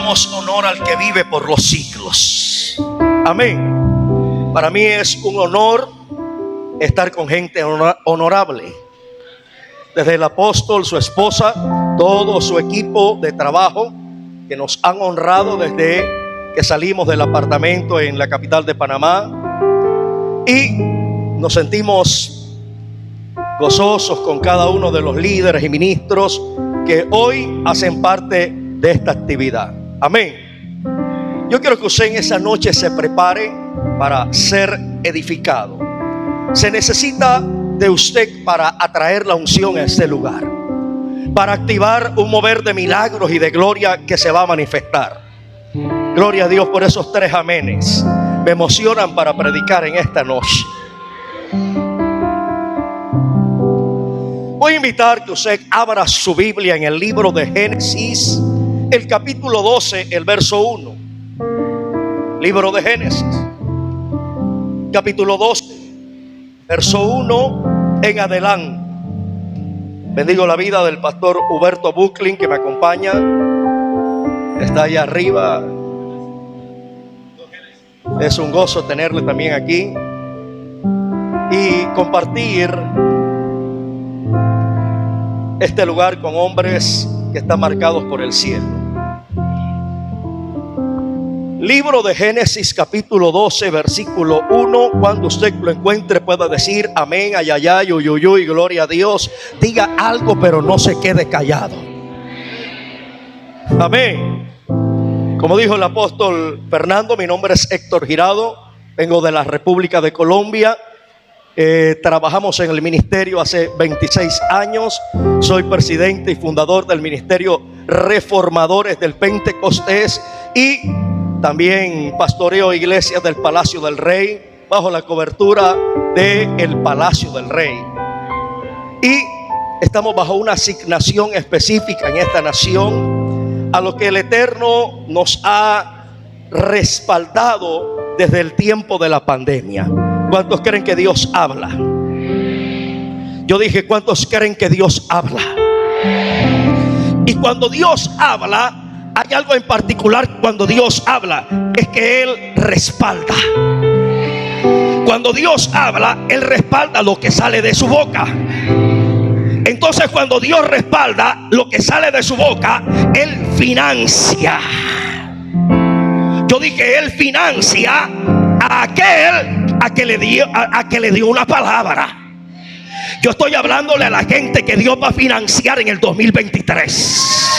damos honor al que vive por los siglos. Amén. Para mí es un honor estar con gente honorable. Desde el apóstol, su esposa, todo su equipo de trabajo que nos han honrado desde que salimos del apartamento en la capital de Panamá. Y nos sentimos gozosos con cada uno de los líderes y ministros que hoy hacen parte de esta actividad. Amén. Yo quiero que usted en esa noche se prepare para ser edificado. Se necesita de usted para atraer la unción a este lugar, para activar un mover de milagros y de gloria que se va a manifestar. Gloria a Dios por esos 3 amenes. Me emocionan para predicar en esta noche. Voy a invitar que usted abra su Biblia en el libro de Génesis, el capítulo 12, el verso 1. Libro de Génesis, capítulo 12, verso 1 en adelante. Bendigo la vida del pastor Huberto Bucklin, que me acompaña. Está allá arriba. Es un gozo tenerle también aquí y compartir este lugar con hombres que están marcados por el cielo. Libro de Génesis, capítulo 12, versículo 1. Cuando usted lo encuentre pueda decir amén, ayayay, uyuyuy, gloria a Dios. Diga algo, pero no se quede callado. Amén. Como dijo el apóstol Fernando, mi nombre es Héctor Girado, vengo de la República de Colombia. Trabajamos en el ministerio hace 26 años. Soy presidente y fundador del ministerio Reformadores del Pentecostés y también pastoreo iglesias del Palacio del Rey bajo la cobertura del Palacio del Rey. Y estamos bajo una asignación específica en esta nación, a lo que el Eterno nos ha respaldado desde el tiempo de la pandemia. ¿Cuántos creen que Dios habla? Yo dije, ¿cuántos creen que Dios habla? Y cuando Dios habla, hay algo en particular cuando Dios habla, es que Él respalda. Cuando Dios habla, Él respalda lo que sale de su boca. Entonces cuando Dios respalda lo que sale de su boca, Él financia. Yo dije, Él financia a aquel a que le dio una palabra. Yo estoy hablándole a la gente que Dios va a financiar en el 2023.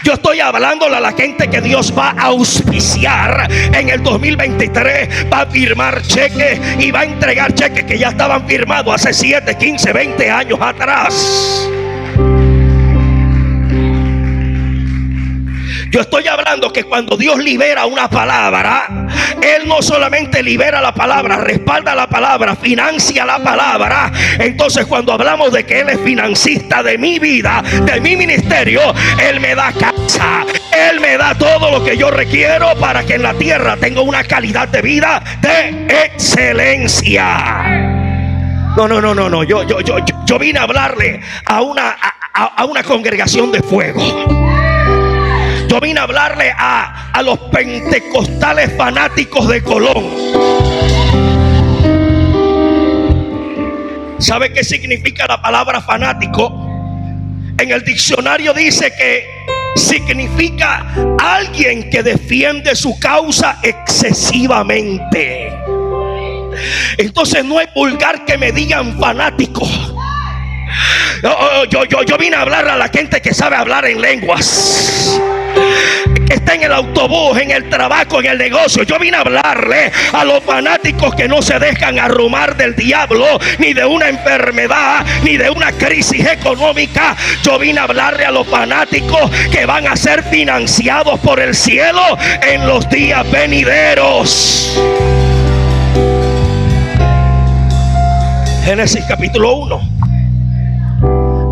Yo estoy hablándole a la gente que Dios va a auspiciar en el 2023. Va a firmar cheques y va a entregar cheques que ya estaban firmados hace 7, 15, 20 años atrás. Yo estoy hablando que cuando Dios libera una palabra, Él no solamente libera la palabra, respalda la palabra, financia la palabra. Entonces cuando hablamos de que Él es financista de mi vida, de mi ministerio, Él me da casa, Él me da todo lo que yo requiero para que en la tierra tenga una calidad de vida de excelencia. No. Yo vine a hablarle a una congregación de fuego. Yo vine a hablarle a los pentecostales fanáticos de Colón. ¿Sabe qué significa la palabra fanático? En el diccionario dice que significa alguien que defiende su causa excesivamente. Entonces no es vulgar que me digan fanático. Yo vine a hablar a la gente que sabe hablar en lenguas, que está en el autobús, en el trabajo, en el negocio. Yo vine a hablarle a los fanáticos que no se dejan arrumar del diablo, ni de una enfermedad, ni de una crisis económica. Yo vine a hablarle a los fanáticos que van a ser financiados por el cielo en los días venideros. Génesis capítulo 1,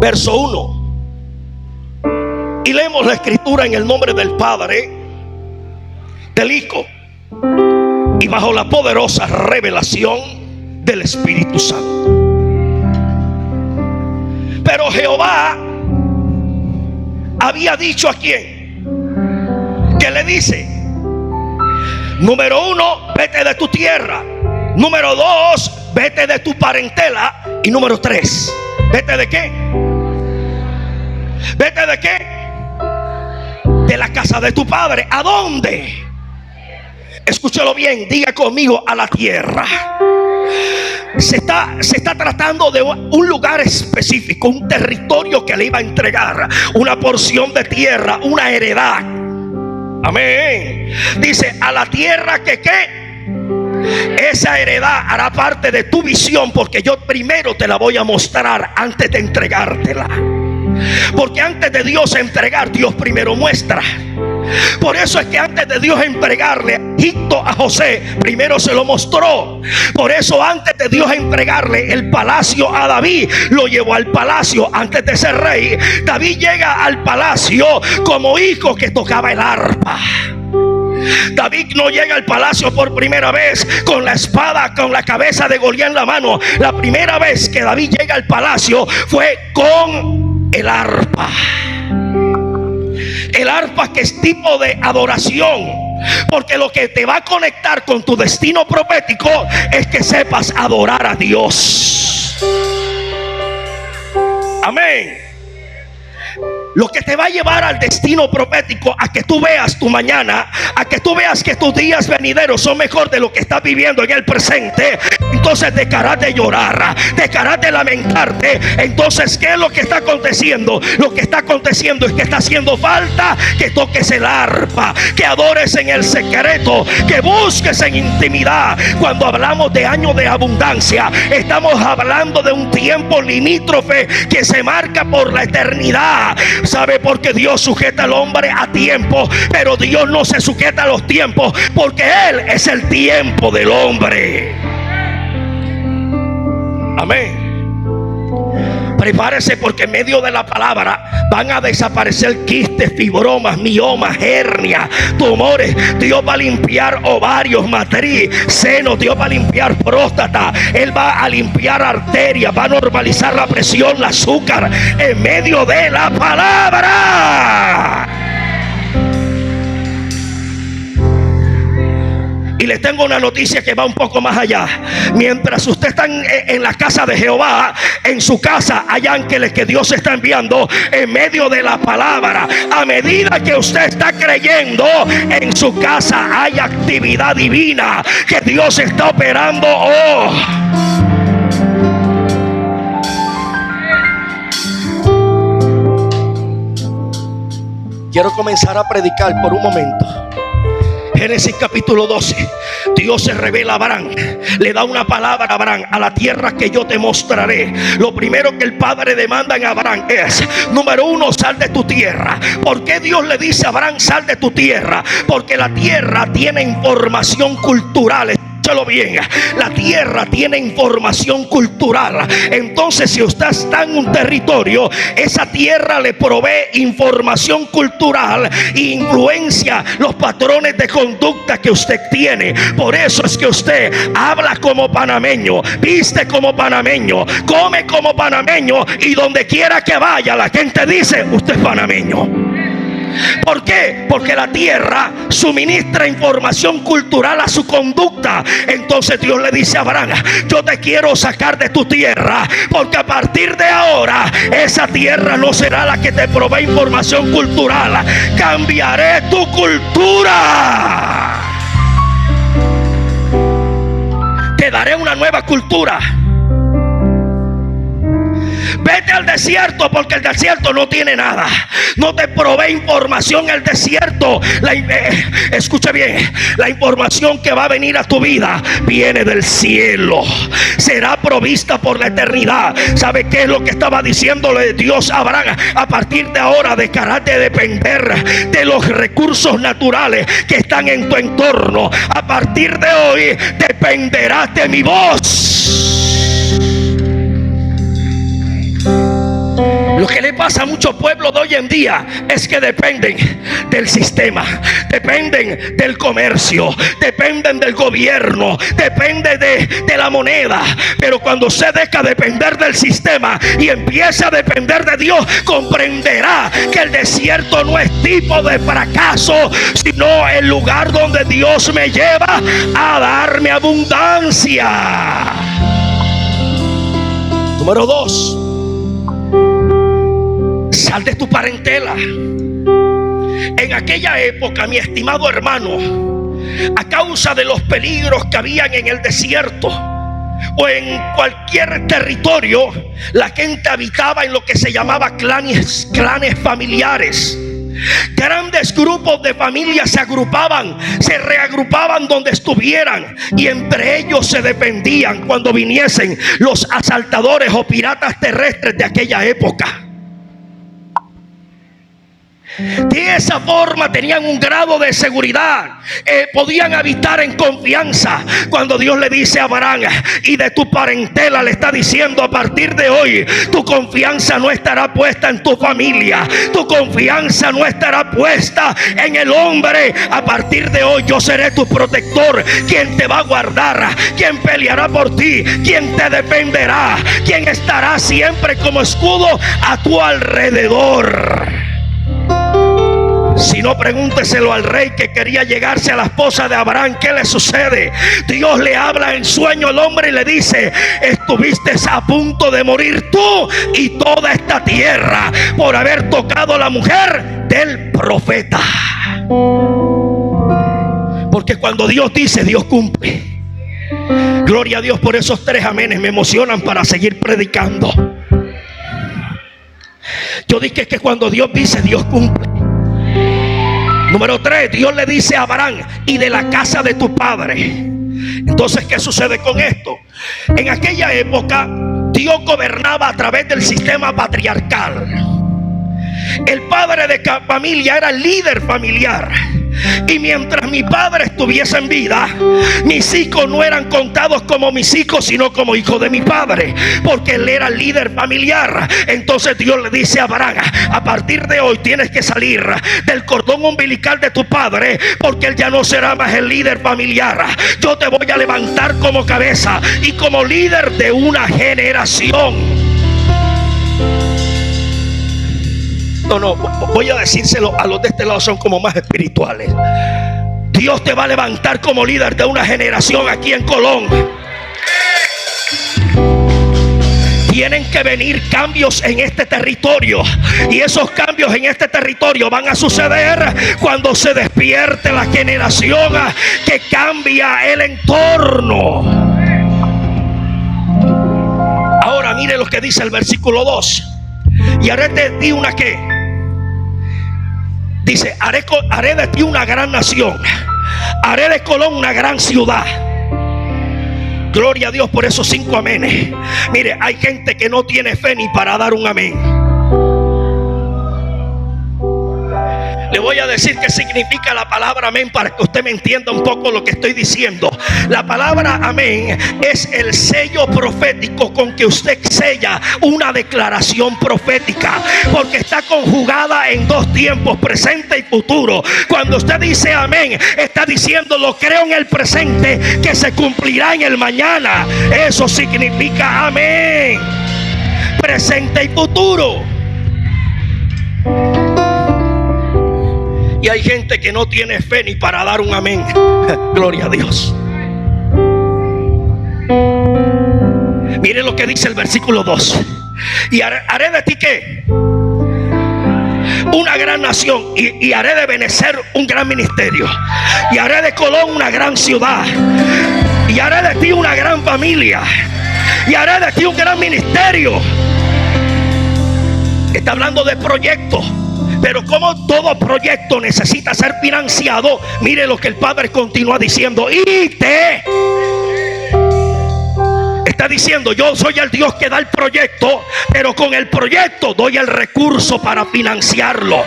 verso 1. Y leemos la escritura en el nombre del Padre, del Hijo y bajo la poderosa revelación del Espíritu Santo. Pero Jehová había dicho ¿a quién? ¿Qué le dice? Número 1, vete de tu tierra. Número 2, vete de tu parentela. Y número 3, ¿vete de qué? ¿Vete de qué? De la casa de tu padre. ¿A dónde? Escúchalo bien, diga conmigo: a la tierra. Se está tratando de un lugar específico, un territorio que le iba a entregar, una porción de tierra, una heredad. Amén. Dice: a la tierra que ¿qué? Esa heredad hará parte de tu visión, porque yo primero te la voy a mostrar antes de entregártela. Porque antes de Dios entregar, Dios primero muestra. Por eso es que antes de Dios entregarle Egipto a José, primero se lo mostró. Por eso antes de Dios entregarle el palacio a David, lo llevó al palacio antes de ser rey. David llega al palacio como hijo que tocaba el arpa. David no llega al palacio por primera vez con la espada, con la cabeza de Goliat en la mano. La primera vez que David llega al palacio fue con el arpa. El arpa, que es tipo de adoración, porque lo que te va a conectar con tu destino profético es que sepas adorar a Dios. Amén. Lo que te va a llevar al destino profético, a que tú veas tu mañana, a que tú veas que tus días venideros son mejor de lo que estás viviendo en el presente. Entonces dejarás de llorar, dejarás de lamentarte. Entonces, ¿qué es lo que está aconteciendo? Lo que está aconteciendo es que está haciendo falta que toques el arpa, que adores en el secreto, que busques en intimidad. Cuando hablamos de año de abundancia, estamos hablando de un tiempo limítrofe que se marca por la eternidad. ¿Sabe? Porque Dios sujeta al hombre a tiempo, pero Dios no se sujeta a los tiempos, porque Él es el tiempo del hombre. Amén. Prepárese, porque en medio de la palabra van a desaparecer quistes, fibromas, miomas, hernias, tumores. Dios va a limpiar ovarios, matriz, senos. Dios va a limpiar próstata. Él va a limpiar arterias, va a normalizar la presión, el azúcar, en medio de la palabra. Y les tengo una noticia que va un poco más allá. Mientras usted está en la casa de Jehová, en su casa hay ángeles que Dios está enviando en medio de la palabra. A medida que usted está creyendo, en su casa hay actividad divina que Dios está operando. Quiero comenzar a predicar por un momento. Génesis capítulo 12. Dios se revela a Abraham, le da una palabra a Abraham: a la tierra que yo te mostraré. Lo primero que el padre demanda en Abraham es, número 1, sal de tu tierra. ¿Por qué Dios le dice a Abraham, sal de tu tierra? Porque la tierra tiene información cultural. Escúchalo bien, la tierra tiene información cultural. Entonces, si usted está en un territorio, esa tierra le provee información cultural e influencia los patrones de conducta que usted tiene. Por eso es que usted habla como panameño, viste como panameño, come como panameño, y donde quiera que vaya la gente dice: usted es panameño. ¿Por qué? Porque la tierra suministra información cultural a su conducta. Entonces Dios le dice a Abraham: yo te quiero sacar de tu tierra, porque a partir de ahora esa tierra no será la que te provee información cultural. Cambiaré tu cultura. Te daré una nueva cultura. Vete al desierto, porque el desierto no tiene nada, no te provee información. El desierto, escucha bien, la información que va a venir a tu vida viene del cielo, será provista por la eternidad. ¿Sabe qué es lo que estaba diciéndole Dios a Abraham? A partir de ahora dejarás de depender de los recursos naturales que están en tu entorno. A partir de hoy dependerás de mi voz. Lo que le pasa a muchos pueblos de hoy en día es que dependen del sistema, dependen del comercio, dependen del gobierno, dependen de la moneda. Pero cuando se deja depender del sistema y empieza a depender de Dios, comprenderá que el desierto no es tipo de fracaso, sino el lugar donde Dios me lleva a darme abundancia. Número 2. Sal de tu parentela. En aquella época, mi estimado hermano, a causa de los peligros que habían en el desierto o en cualquier territorio, la gente habitaba en lo que se llamaba clanes familiares. Grandes grupos de familias se agrupaban, se reagrupaban donde estuvieran, y entre ellos se defendían cuando viniesen los asaltadores o piratas terrestres de aquella época. De esa forma tenían un grado de seguridad, podían habitar en confianza. Cuando Dios le dice a Abraham, y de tu parentela, le está diciendo: a partir de hoy tu confianza no estará puesta en tu familia, tu confianza no estará puesta en el hombre. A partir de hoy yo seré tu protector, quien te va a guardar, quien peleará por ti, quien te defenderá, quien estará siempre como escudo a tu alrededor. Si no, pregúnteselo al rey que quería llegarse a la esposa de Abraham. ¿Qué le sucede? Dios le habla en sueño al hombre y le dice: estuviste a punto de morir tú y toda esta tierra por haber tocado la mujer del profeta. Porque cuando Dios dice, Dios cumple. Gloria a Dios por esos 3 amenes. Me emocionan para seguir predicando. Yo dije que cuando Dios dice, Dios cumple. Número 3, Dios le dice a Abraham: y de la casa de tu padre. Entonces, ¿qué sucede con esto? En aquella época, Dios gobernaba a través del sistema patriarcal. El padre de cada familia era el líder familiar. Y mientras mi padre estuviese en vida, mis hijos no eran contados como mis hijos, sino como hijos de mi padre, porque él era el líder familiar. Entonces Dios le dice a Abraham: a partir de hoy tienes que salir del cordón umbilical de tu padre, porque él ya no será más el líder familiar. Yo te voy a levantar como cabeza y como líder de una generación. No, voy a decírselo a los de este lado, son como más espirituales. Dios te va a levantar como líder de una generación aquí en Colón. Tienen que venir cambios en este territorio, y esos cambios en este territorio van a suceder cuando se despierte la generación que cambia el entorno. Ahora mire lo que dice el versículo 2: y haré de ti una ¿qué? Dice: haré de ti una gran nación, haré de Colón una gran ciudad. Gloria a Dios por esos 5 amenes. Mire, hay gente que no tiene fe ni para dar un amén. Le voy a decir qué significa la palabra amén para que usted me entienda un poco lo que estoy diciendo. La palabra amén es el sello profético con que usted sella una declaración profética, porque está conjugada en 2 tiempos, presente y futuro. Cuando usted dice amén, está diciendo: lo creo en el presente, que se cumplirá en el mañana. Eso significa amén, presente y futuro. Y hay gente que no tiene fe ni para dar un amén. Gloria a Dios. Mire lo que dice el versículo 2: y haré de ti ¿qué? Una gran nación, y haré de Benecer un gran ministerio, y haré de Colón una gran ciudad, y haré de ti una gran familia, y haré de ti un gran ministerio. Está hablando de proyectos. Pero como todo proyecto necesita ser financiado, mire lo que el Padre continúa diciendo: y te está diciendo: yo soy el Dios que da el proyecto, pero con el proyecto doy el recurso para financiarlo.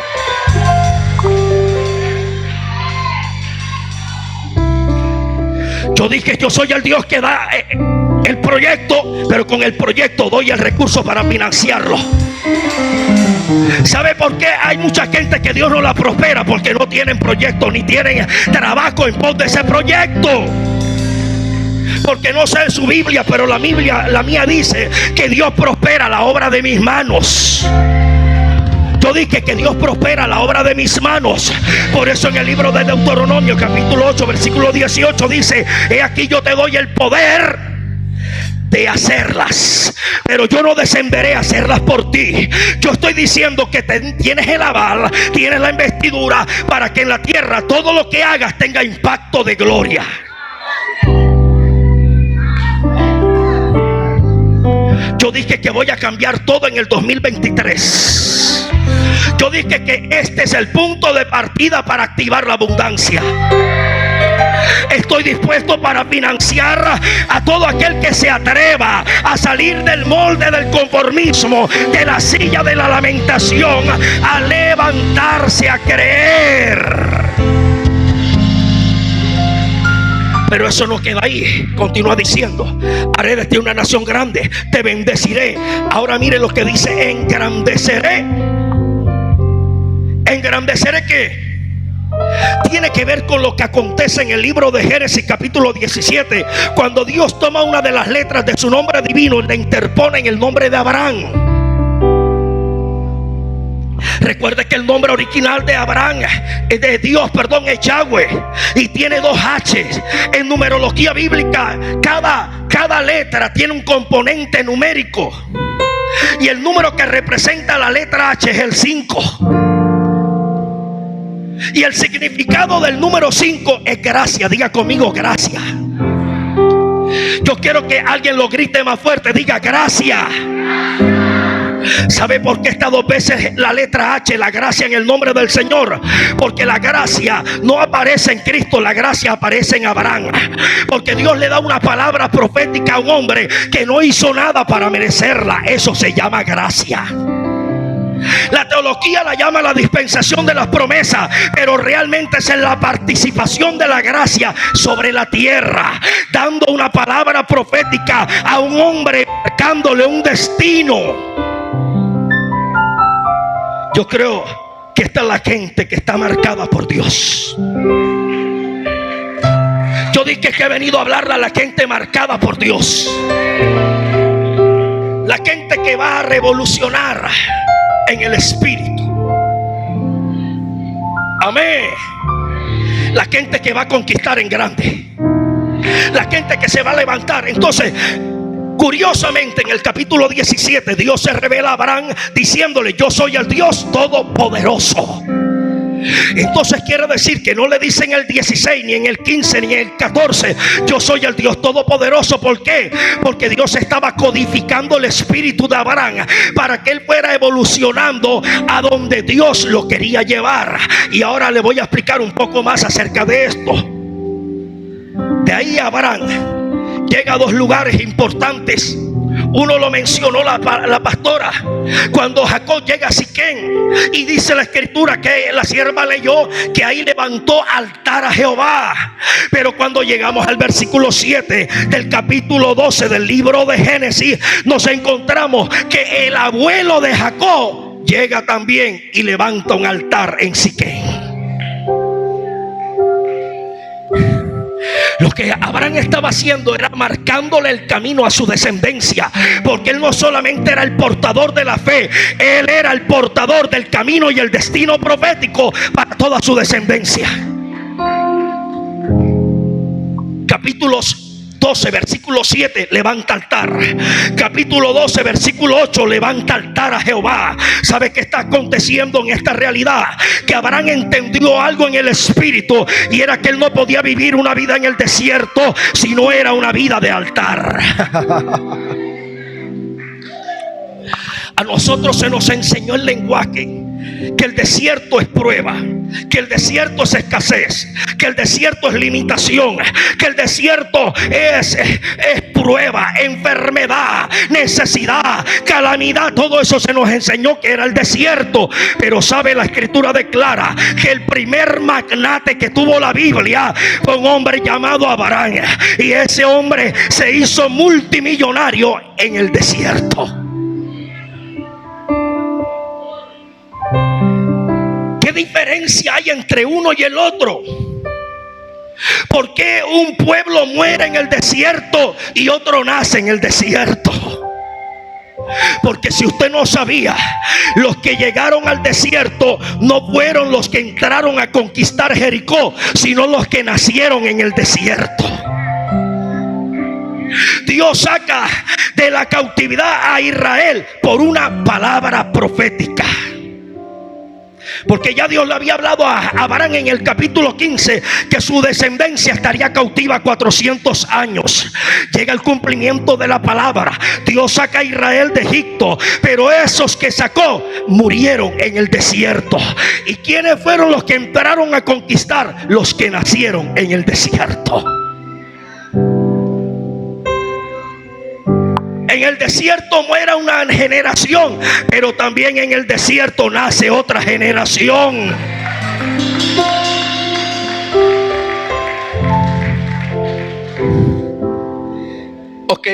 Yo dije: yo soy el Dios que da el proyecto, pero con el proyecto doy el recurso para financiarlo. ¿Sabe por qué hay mucha gente que Dios no la prospera? Porque no tienen proyecto ni tienen trabajo en pos de ese proyecto. Porque no sé su Biblia, pero la mía dice que Dios prospera la obra de mis manos. Yo dije que Dios prospera la obra de mis manos. Por eso en el libro de Deuteronomio capítulo 8 versículo 18 dice: he aquí yo te doy el poder de hacerlas, pero yo no descenderé a hacerlas por ti. Yo estoy diciendo que tienes el aval, tienes la investidura para que en la tierra todo lo que hagas tenga impacto de gloria. Yo dije que voy a cambiar todo en el 2023. Yo dije que este es el punto de partida para activar la abundancia. Estoy dispuesto para financiar a todo aquel que se atreva a salir del molde del conformismo, de la silla de la lamentación, a levantarse, a creer. Pero eso no queda ahí. Continúa diciendo: haré de ti una nación grande, te bendeciré. Ahora mire lo que dice: engrandeceré. ¿Engrandeceré qué? Tiene que ver con lo que acontece en el libro de Génesis capítulo 17, cuando Dios toma una de las letras de su nombre divino y le interpone en el nombre de Abraham. Recuerde que el nombre original de Abraham, de Dios, es Yahweh, y tiene dos H. En numerología bíblica, cada letra tiene un componente numérico, y el número que representa la letra H es el 5. Y el significado del número 5 es gracia. Diga conmigo: gracia. Yo quiero que alguien lo grite más fuerte. Diga: gracia. ¿Sabe por qué está dos veces la letra H, la gracia, en el nombre del Señor? Porque la gracia no aparece en Cristo, la gracia aparece en Abraham. Porque Dios le da una palabra profética a un hombre que no hizo nada para merecerla. Eso se llama gracia. La teología la llama la dispensación de las promesas, pero realmente es en la participación de la gracia sobre la tierra, dando una palabra profética a un hombre, marcándole un destino. Yo creo que esta es la gente que está marcada por Dios. Yo dije que he venido a hablarle a la gente marcada por Dios, la gente que va a revolucionar en el espíritu. Amén. La gente que va a conquistar en grande, la gente que se va a levantar. Entonces, curiosamente, en el capítulo 17 Dios se revela a Abraham diciéndole: yo soy el Dios todopoderoso. Entonces quiere decir que no le dice en el 16, ni en el 15, ni en el 14: yo soy el Dios todopoderoso. ¿Por qué? Porque Dios estaba codificando el espíritu de Abraham para que él fuera evolucionando a donde Dios lo quería llevar. Y ahora le voy a explicar un poco más acerca de esto. De ahí Abraham llega a dos lugares importantes. Uno lo mencionó la pastora, cuando Jacob llega a Siquén, y dice la escritura que la sierva leyó que ahí levantó altar a Jehová. Pero cuando llegamos al versículo 7 del capítulo 12 del libro de Génesis, nos encontramos que el abuelo de Jacob llega también y levanta un altar en Siquén. Lo que Abraham estaba haciendo era marcándole el camino a su descendencia, porque él no solamente era el portador de la fe, él era el portador del camino y el destino profético para toda su descendencia. Capítulos 12 versículo 7, levanta altar. Capítulo 12 versículo 8, levanta altar a Jehová. ¿Sabe qué está aconteciendo en esta realidad? Que Abraham entendió algo en el espíritu, y era que él no podía vivir una vida en el desierto si no era una vida de altar. A nosotros se nos enseñó el lenguaje que el desierto es prueba, que el desierto es escasez, que el desierto es limitación, que el desierto es prueba, enfermedad, necesidad, calamidad. Todo eso se nos enseñó que era el desierto. Pero sabe, la escritura declara que el primer magnate que tuvo la Biblia fue un hombre llamado Abraham, y ese hombre se hizo multimillonario en el desierto. ¿Qué diferencia hay entre uno y el otro? ¿Por qué un pueblo muere en el desierto y otro nace en el desierto? Porque si usted no sabía, los que llegaron al desierto no fueron los que entraron a conquistar Jericó, sino los que nacieron en el desierto. Dios saca de la cautividad a Israel por una palabra profética. Porque ya Dios le había hablado a Abraham en el capítulo 15 que su descendencia estaría cautiva 400 años. Llega el cumplimiento de la palabra. Dios saca a Israel de Egipto, pero esos que sacó murieron en el desierto. ¿Y quiénes fueron los que entraron a conquistar? Los que nacieron en el desierto. En el desierto muere una generación, pero también en el desierto nace otra generación. Ok,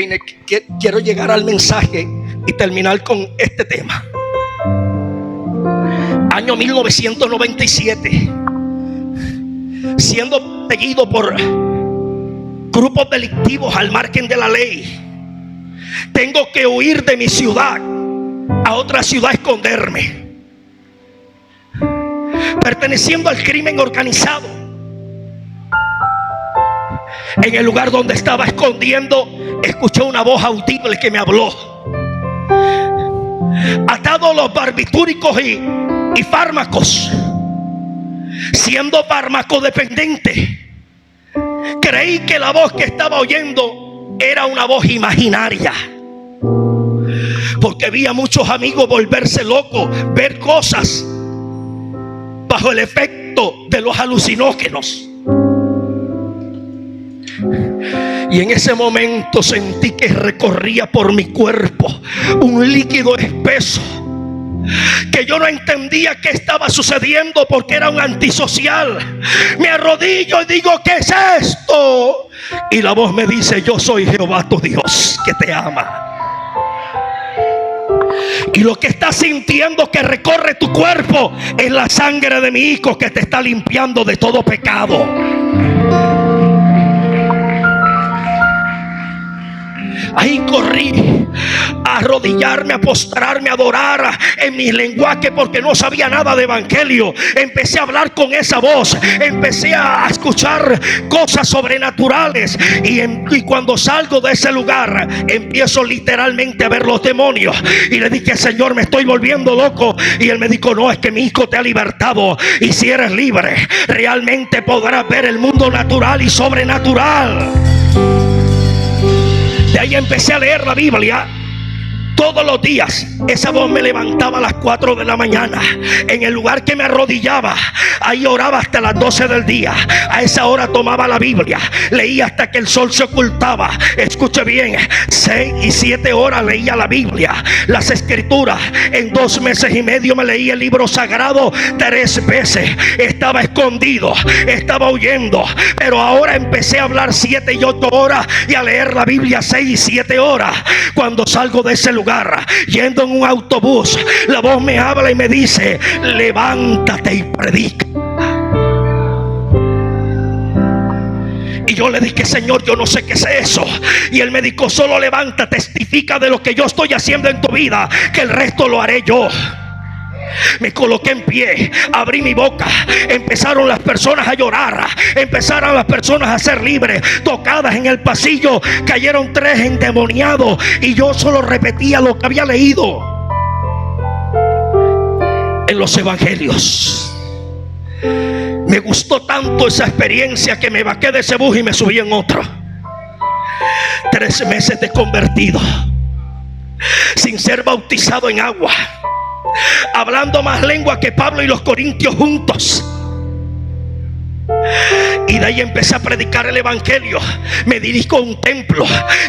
quiero llegar al mensaje y terminar con este tema. Año 1997, siendo seguido por grupos delictivos al margen de la ley, tengo que huir de mi ciudad a otra ciudad, esconderme, perteneciendo al crimen organizado. En el lugar donde estaba escondiendo, escuché una voz audible que me habló. Atado a los barbitúricos y fármacos, siendo farmacodependiente, creí que la voz que estaba oyendo era una voz imaginaria, porque vi a muchos amigos volverse locos, ver cosas bajo el efecto de los alucinógenos. Y en ese momento sentí que recorría por mi cuerpo un líquido espeso, que yo no entendía qué estaba sucediendo porque era un antisocial. Me arrodillo y digo: ¿qué es esto? Y la voz me dice: yo soy Jehová tu Dios, que te ama. Y lo que estás sintiendo que recorre tu cuerpo es la sangre de mi hijo, que te está limpiando de todo pecado. Ahí corrí a arrodillarme, a postrarme, a adorar en mi lenguaje, porque no sabía nada de evangelio. Empecé a hablar con esa voz, empecé a escuchar cosas sobrenaturales, y cuando salgo de ese lugar empiezo literalmente a ver los demonios. Y le dije: Señor, me estoy volviendo loco. Y él me dijo: no, es que mi hijo te ha libertado, y si eres libre realmente podrás ver el mundo natural y sobrenatural. De ahí empecé a leer la Biblia todos los días. Esa voz me levantaba a las 4 de la mañana. En el lugar que me arrodillaba, ahí oraba hasta las 12 del día. A esa hora tomaba la Biblia, leía hasta que el sol se ocultaba. Escuche bien, 6 y 7 horas leía la Biblia, las escrituras. En 2 meses y medio me leí el libro sagrado 3 veces. Estaba escondido, estaba huyendo, pero ahora empecé a hablar 7 y 8 horas y a leer la Biblia 6 y 7 horas. Cuando salgo de ese lugar, yendo en un autobús, la voz me habla y me dice: levántate y predica. Y yo le dije: Señor, yo no sé qué es eso. Y él me dijo: solo levanta, testifica de lo que yo estoy haciendo en tu vida, que el resto lo haré yo. Me coloqué en pie, abrí mi boca, empezaron las personas a llorar, empezaron las personas a ser libres, tocadas en el pasillo. Cayeron 3 endemoniados y yo solo repetía lo que había leído en los evangelios. Me gustó tanto esa experiencia que me bajé de ese bus y me subí en otro. 13 meses de convertido, sin ser bautizado en agua. hablando más lengua que Pablo y los corintios juntos. Y de ahí empecé a predicar el evangelio. Me dirijo a un templo.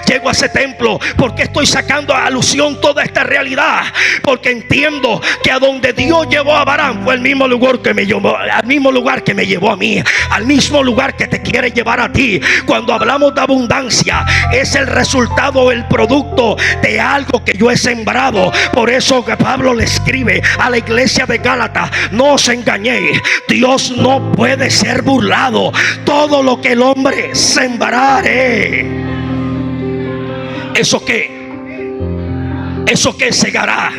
Llego a ese templo. ¿Por qué estoy sacando a alusión toda esta realidad? Porque entiendo que a donde Dios llevó a Abraham fue el mismo lugar que me llevó, al mismo lugar que me llevó a mí, al mismo lugar que te quiere llevar a ti. Cuando hablamos de abundancia, es el resultado, el producto de algo que yo he sembrado. Por eso que Pablo le escribe a la iglesia de Gálatas: no os engañéis, Dios no puede ser burlado. Todo lo que el hombre sembrare, ¿eso qué segará?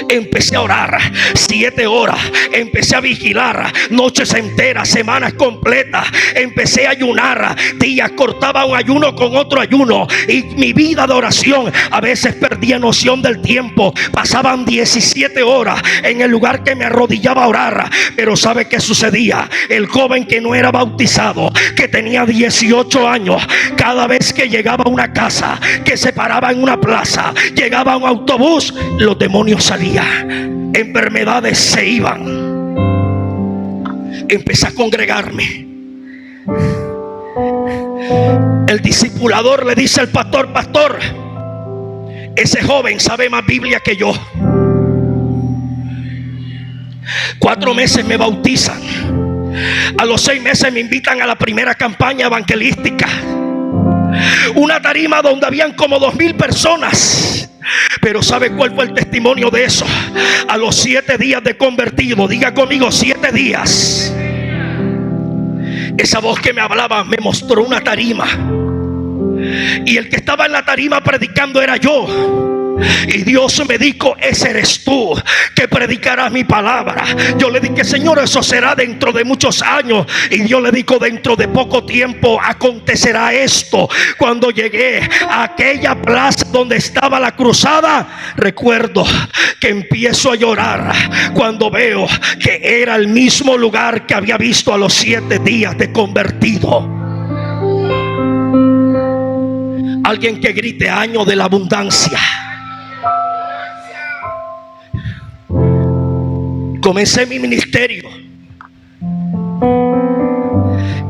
Empecé a orar 7 horas, empecé a vigilar noches enteras, semanas completas, empecé a ayunar días, cortaba un ayuno con otro ayuno, y mi vida de oración a veces perdía noción del tiempo. Pasaban 17 horas en el lugar que me arrodillaba a orar. Pero ¿sabe qué sucedía? El joven que no era bautizado, que tenía 18 años, cada vez que llegaba a una casa, que se paraba en una plaza, llegaba a un autobús, los demonios salían, enfermedades se iban. Empecé a congregarme. El discipulador le dice al pastor: pastor, ese joven sabe más Biblia que yo. 4 meses me bautizan. A los 6 meses me invitan a la primera campaña evangelística. Una tarima donde habían como 2,000 personas. Pero ¿sabe cuál fue el testimonio de eso? A los 7 días de convertido, diga conmigo, 7 días. Esa voz que me hablaba me mostró una tarima. Y el que estaba en la tarima predicando era yo. Y Dios me dijo: ese eres tú, que predicarás mi palabra. Yo le dije: Señor, eso será dentro de muchos años. Y Dios le dijo: dentro de poco tiempo acontecerá esto. Cuando llegué a aquella plaza donde estaba la cruzada, recuerdo que empiezo a llorar cuando veo que era el mismo lugar que había visto a los 7 días de convertido. Alguien que grite: año de la abundancia. Comencé mi ministerio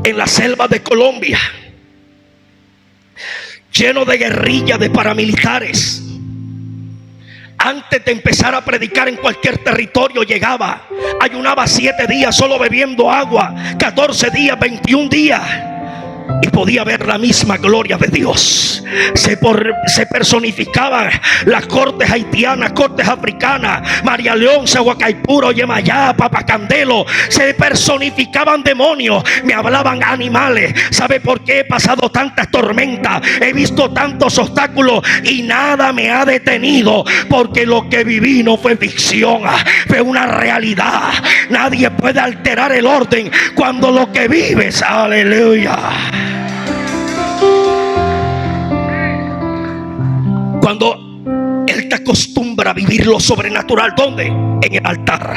en la selva de Colombia, lleno de guerrillas, de paramilitares. Antes de empezar a predicar en cualquier territorio, llegaba, ayunaba 7 días solo bebiendo agua, 14 días, 21 días, y podía ver la misma gloria de Dios. Se personificaban las cortes haitianas, cortes africanas, María León, Sahuacaipuro, Yemayá, Papacandelo. Se personificaban demonios, me hablaban animales. ¿Sabe por qué he pasado tantas tormentas? He visto tantos obstáculos y nada me ha detenido, porque lo que viví no fue ficción, fue una realidad. Nadie puede alterar el orden cuando lo que vives, aleluya. Cuando Él te acostumbra a vivir lo sobrenatural, ¿dónde? En el altar.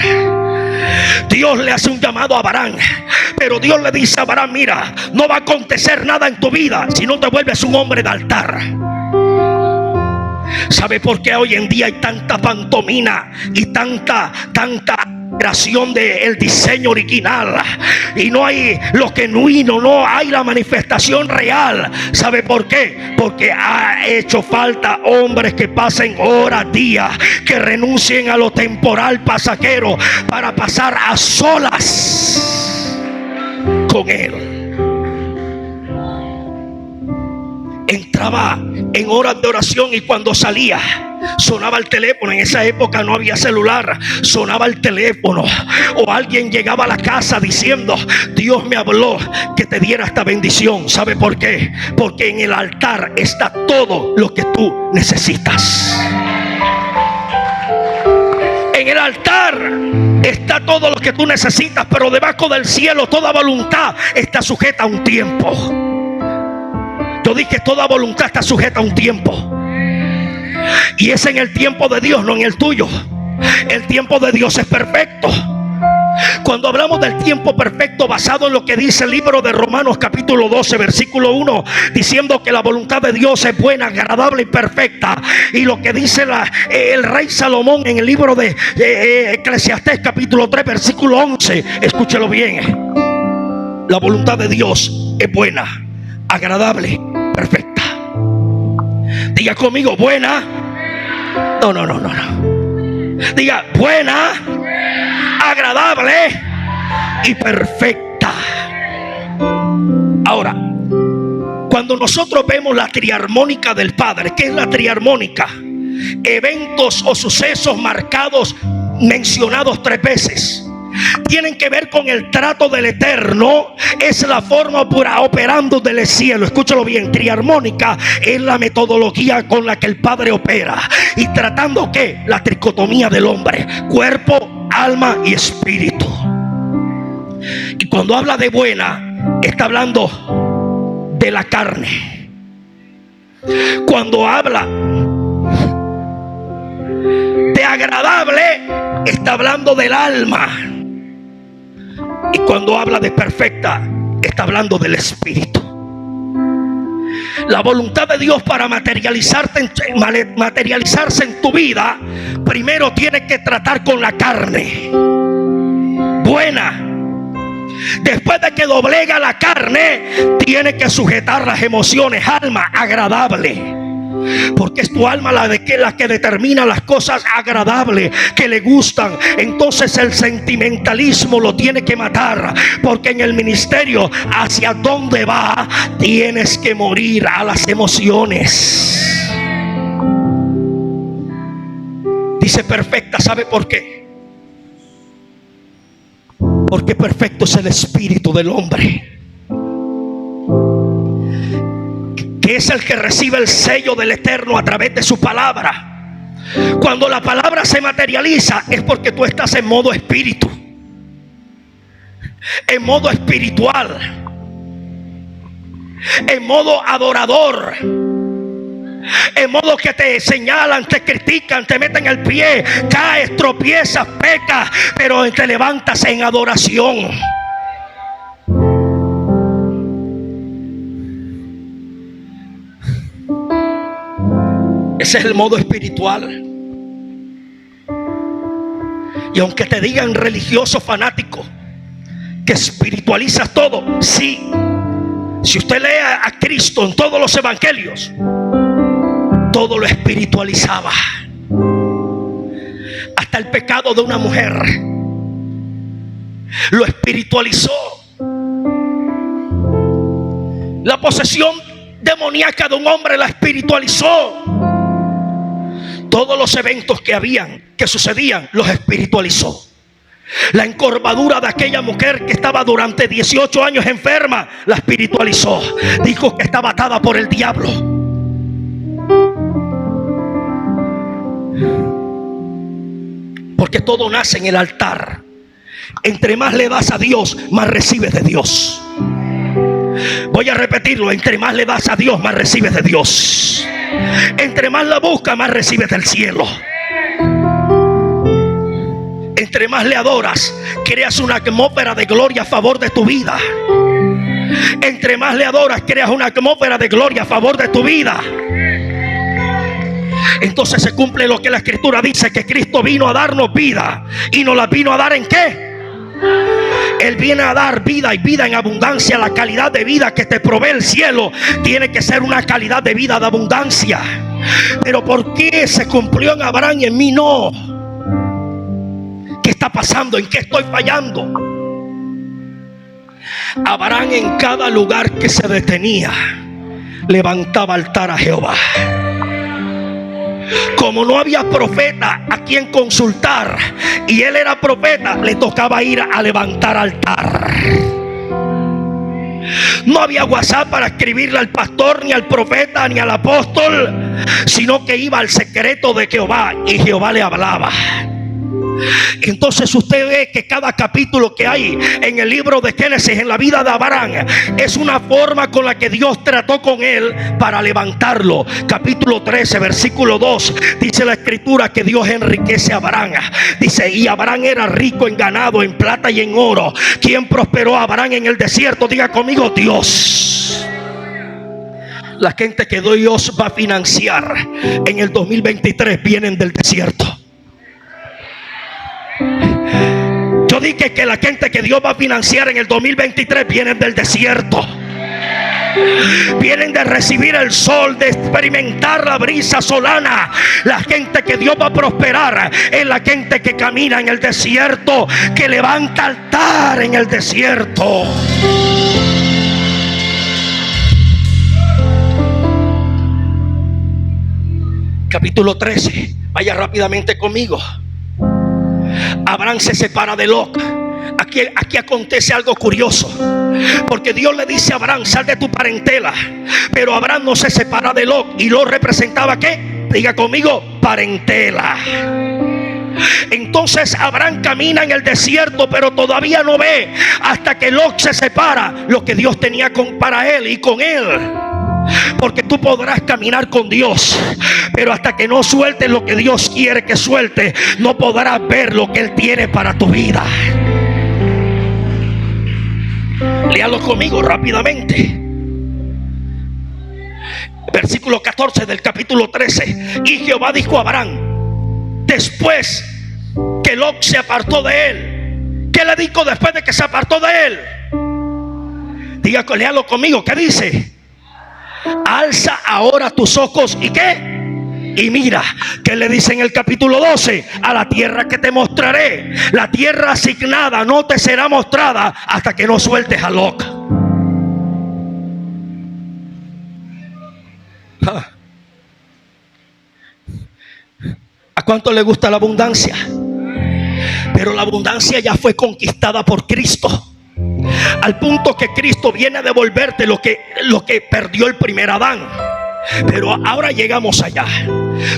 Dios le hace un llamado a Abraham, pero Dios le dice a Abraham: mira, no va a acontecer nada en tu vida si no te vuelves un hombre de altar. ¿Sabe por qué hoy en día hay tanta pantomima y tanta creación del diseño original, y no hay lo genuino, no hay la manifestación real? ¿Sabe por qué? Porque ha hecho falta hombres que pasen horas, días, que renuncien a lo temporal pasajero para pasar a solas con Él. Entraba en horas de oración y cuando salía sonaba el teléfono. En esa época no había celular, sonaba el teléfono, o alguien llegaba a la casa diciendo: Dios me habló que te diera esta bendición. ¿Sabe por qué? Porque en el altar está todo lo que tú necesitas. En el altar está todo lo que tú necesitas, pero debajo del cielo toda voluntad está sujeta a un tiempo. Yo dije: toda voluntad está sujeta a un tiempo. Y es en el tiempo de Dios, no en el tuyo. El tiempo de Dios es perfecto. Cuando hablamos del tiempo perfecto, basado en lo que dice el libro de Romanos capítulo 12 versículo 1, diciendo que la voluntad de Dios es buena, agradable y perfecta, y lo que dice el rey Salomón en el libro de Eclesiastés capítulo 3 versículo 11, escúchelo bien: la voluntad de Dios es buena, agradable, perfecta. Diga conmigo: buena. No. Diga: buena, agradable y perfecta. Ahora, cuando nosotros vemos la triarmónica del Padre, ¿qué es la triarmónica? Eventos o sucesos marcados, mencionados 3 veces, tienen que ver con el trato del Eterno. Es la forma operando del cielo. Escúchalo bien: triarmónica es la metodología con la que el Padre opera, y tratando ¿qué? La tricotomía del hombre: cuerpo, alma y espíritu. Y cuando habla de buena, está hablando de la carne. Cuando habla de agradable, está hablando del alma. Y cuando habla de perfecta, está hablando del espíritu. La voluntad de Dios para materializarse en tu vida, primero tiene que tratar con la carne. Buena. Después de que doblega la carne, tiene que sujetar las emociones. Alma, agradable. Porque es tu alma la que determina las cosas agradables que le gustan. Entonces el sentimentalismo lo tiene que matar, porque en el ministerio, hacia dónde va, tienes que morir a las emociones. Dice perfecta, ¿sabe por qué? Porque perfecto es el espíritu del hombre, que es el que recibe el sello del Eterno a través de su palabra. Cuando la palabra se materializa, es porque tú estás en modo espíritu, en modo espiritual, en modo adorador, en modo que te señalan, te critican, te meten el pie, caes, tropiezas, pecas, pero te levantas en adoración. Ese es el modo espiritual. Y aunque te digan religioso fanático que espiritualizas todo, sí. Si usted lee a Cristo en todos los evangelios, todo lo espiritualizaba. Hasta el pecado de una mujer lo espiritualizó. La posesión demoníaca de un hombre la espiritualizó. Todos los eventos que sucedían, los espiritualizó. La encorvadura de aquella mujer que estaba durante 18 años enferma, la espiritualizó. Dijo que estaba atada por el diablo. Porque todo nace en el altar. Entre más le das a Dios, más recibes de Dios. Voy a repetirlo: entre más le das a Dios, más recibes de Dios. Entre más la buscas, más recibes del cielo. Entre más le adoras, creas una atmósfera de gloria a favor de tu vida. Entre más le adoras, creas una atmósfera de gloria a favor de tu vida. Entonces se cumple lo que la Escritura dice, que Cristo vino a darnos vida. ¿Y nos la vino a dar en qué? Él viene a dar vida, y vida en abundancia. La calidad de vida que te provee el cielo tiene que ser una calidad de vida de abundancia. Pero ¿por qué se cumplió en Abraham y en mí no? ¿Qué está pasando? ¿En qué estoy fallando? Abraham, en cada lugar que se detenía, levantaba altar a Jehová. Como no había profeta a quien consultar, y él era profeta, le tocaba ir a levantar altar. No había WhatsApp para escribirle al pastor, ni al profeta, ni al apóstol, sino que iba al secreto de Jehová y Jehová le hablaba. Entonces usted ve que cada capítulo que hay en el libro de Génesis, en la vida de Abraham, es una forma con la que Dios trató con él para levantarlo. Capítulo 13, versículo 2, dice la escritura que Dios enriquece a Abraham. Dice: y Abraham era rico en ganado, en plata y en oro. ¿Quién prosperó a Abraham en el desierto? Diga conmigo: Dios. La gente que Dios va a financiar en el 2023 vienen del desierto. Yo dije que la gente que Dios va a financiar en el 2023 vienen del desierto. Vienen de recibir el sol, de experimentar la brisa solana. La gente que Dios va a prosperar es la gente que camina en el desierto, que levanta altar en el desierto. Capítulo 13, vaya rápidamente conmigo. Abraham se separa de Lot. Aquí acontece algo curioso, porque Dios le dice a Abraham: sal de tu parentela. Pero Abraham no se separa de Lot. ¿Y Lot representaba qué? Diga conmigo: parentela. Entonces Abraham camina en el desierto, pero todavía no ve hasta que Lot se separa lo que Dios tenía para él y con él. Porque tú podrás caminar con Dios, pero hasta que no sueltes lo que Dios quiere que suelte, no podrás ver lo que Él tiene para tu vida. Léalo conmigo rápidamente. Versículo 14 del capítulo 13. Y Jehová dijo a Abraham, después que Lot se apartó de él. ¿Qué le dijo después de que se apartó de él? Diga, léalo conmigo. ¿Qué dice? Alza ahora tus ojos y ¿qué? Y mira, ¿qué le dice en el capítulo 12? A la tierra que te mostraré. La tierra asignada no te será mostrada hasta que no sueltes a Lot. ¿A cuánto le gusta la abundancia? Pero la abundancia ya fue conquistada por Cristo, al punto que Cristo viene a devolverte lo que perdió el primer Adán. Pero ahora llegamos allá.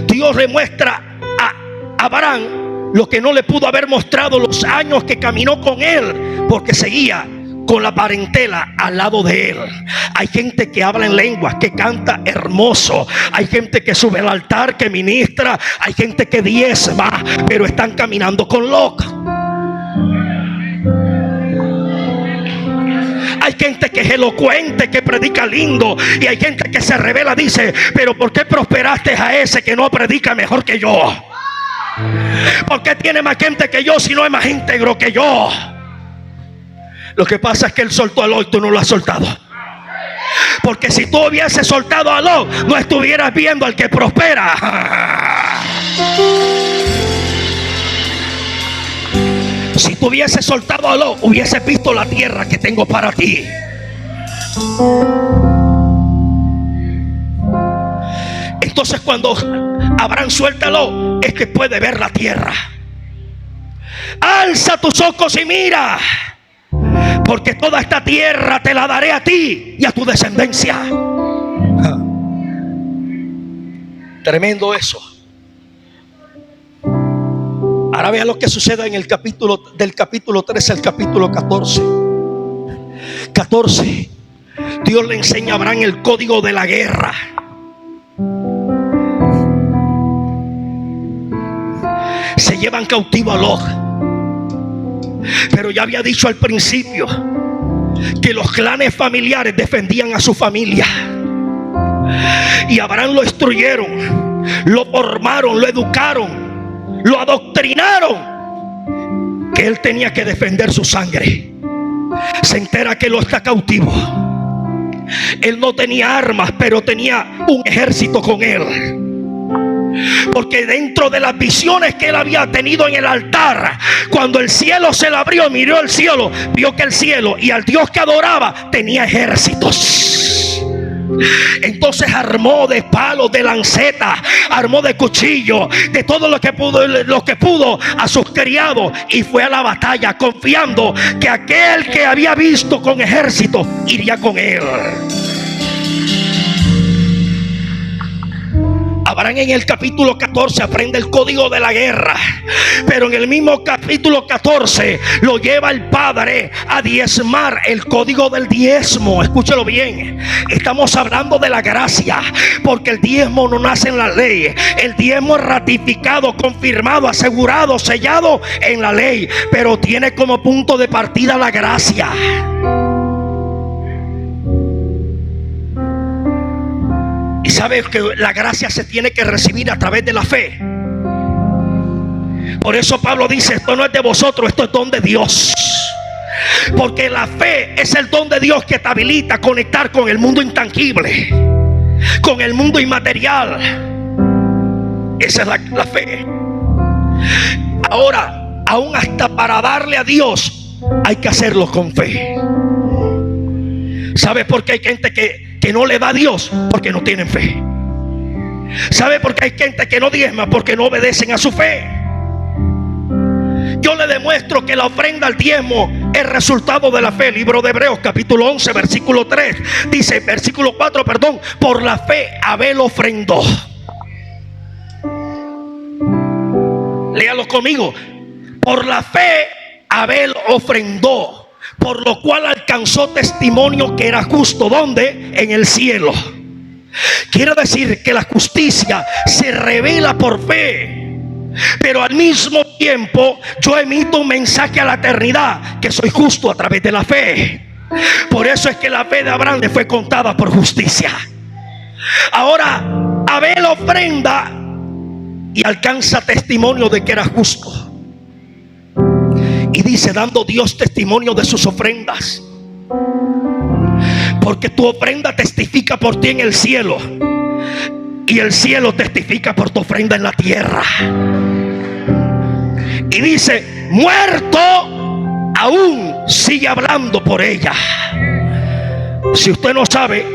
Dios le muestra a Abraham lo que no le pudo haber mostrado los años que caminó con él, porque seguía con la parentela al lado de él. Hay gente que habla en lenguas, que canta hermoso. Hay gente que sube al altar, que ministra. Hay gente que diezma, pero están caminando con Lot. Hay gente que es elocuente, que predica lindo, y hay gente que se revela, dice, pero ¿por qué prosperaste a ese que no predica mejor que yo? ¿Por qué tiene más gente que yo si no es más íntegro que yo? Lo que pasa es que él soltó a Lot y tú no lo has soltado. Porque si tú hubieses soltado a Lot, no estuvieras viendo al que prospera. Si tú hubieses soltado a Lot, hubieses visto la tierra que tengo para ti. Entonces cuando Abraham suelta a Lot, es que puede ver la tierra. Alza tus ojos y mira, porque toda esta tierra te la daré a ti y a tu descendencia. Tremendo eso. Ahora vea lo que sucede en el capítulo, del capítulo 13 al capítulo 14. 14. Dios le enseña a Abraham el código de la guerra. Se llevan cautivo a Lot. Pero ya había dicho al principio que los clanes familiares defendían a su familia. Y Abraham lo instruyeron, lo formaron, lo educaron, lo adoctrinaron, que él tenía que defender su sangre. Se entera que Lot está cautivo. Él no tenía armas, pero tenía un ejército con él. Porque dentro de las visiones que él había tenido en el altar, cuando el cielo se le abrió, miró el cielo, vio que el cielo y al Dios que adoraba tenía ejércitos. Entonces armó de palos, de lanceta, armó de cuchillo, de todo lo que pudo a sus criados, y fue a la batalla confiando que aquel que había visto con ejército iría con él. Abraham en el capítulo 14 aprende el código de la guerra, pero en el mismo capítulo 14 lo lleva el padre a diezmar, el código del diezmo. Escúchelo bien, estamos hablando de la gracia, porque el diezmo no nace en la ley. El diezmo es ratificado, confirmado, asegurado, sellado en la ley, pero tiene como punto de partida la gracia. Y sabes que la gracia se tiene que recibir a través de la fe. Por eso Pablo dice: esto no es de vosotros, esto es don de Dios. Porque la fe es el don de Dios que te habilita a conectar con el mundo intangible, con el mundo inmaterial. Esa es la fe. Ahora, aún hasta para darle a Dios hay que hacerlo con fe. ¿Sabes por qué hay gente que no le da a Dios? Porque no tienen fe. ¿Sabe por qué hay gente que no diezma? Porque no obedecen a su fe. Yo le demuestro que la ofrenda al diezmo es resultado de la fe. Libro de Hebreos capítulo 11 versículo 3 dice, versículo 4, perdón: por la fe Abel ofrendó. Léalo conmigo. Por la fe Abel ofrendó, por lo cual alcanzó testimonio que era justo. ¿Dónde? En el cielo. Quiere decir que la justicia se revela por fe, pero al mismo tiempo yo emito un mensaje a la eternidad que soy justo a través de la fe. Por eso es que la fe de Abraham le fue contada por justicia. Ahora Abel ofrenda y alcanza testimonio de que era justo. Y dice, dando Dios testimonio de sus ofrendas. Porque tu ofrenda testifica por ti en el cielo, y el cielo testifica por tu ofrenda en la tierra. Y dice, muerto, aún sigue hablando por ella. Si usted no sabe,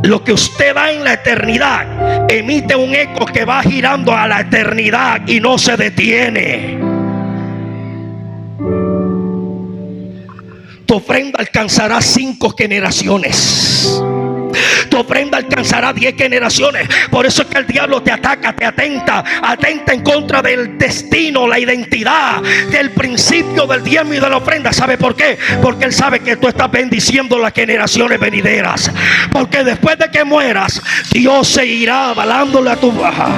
lo que usted da en la eternidad emite un eco que va girando a la eternidad y no se detiene. Tu ofrenda alcanzará 5 generaciones. Tu ofrenda alcanzará 10 generaciones. Por eso es que el diablo te ataca, te atenta en contra del destino, la identidad, del principio del diezmo y de la ofrenda. ¿Sabe por qué? Porque él sabe que tú estás bendiciendo las generaciones venideras. Porque después de que mueras, Dios se irá avalándole a tu baja.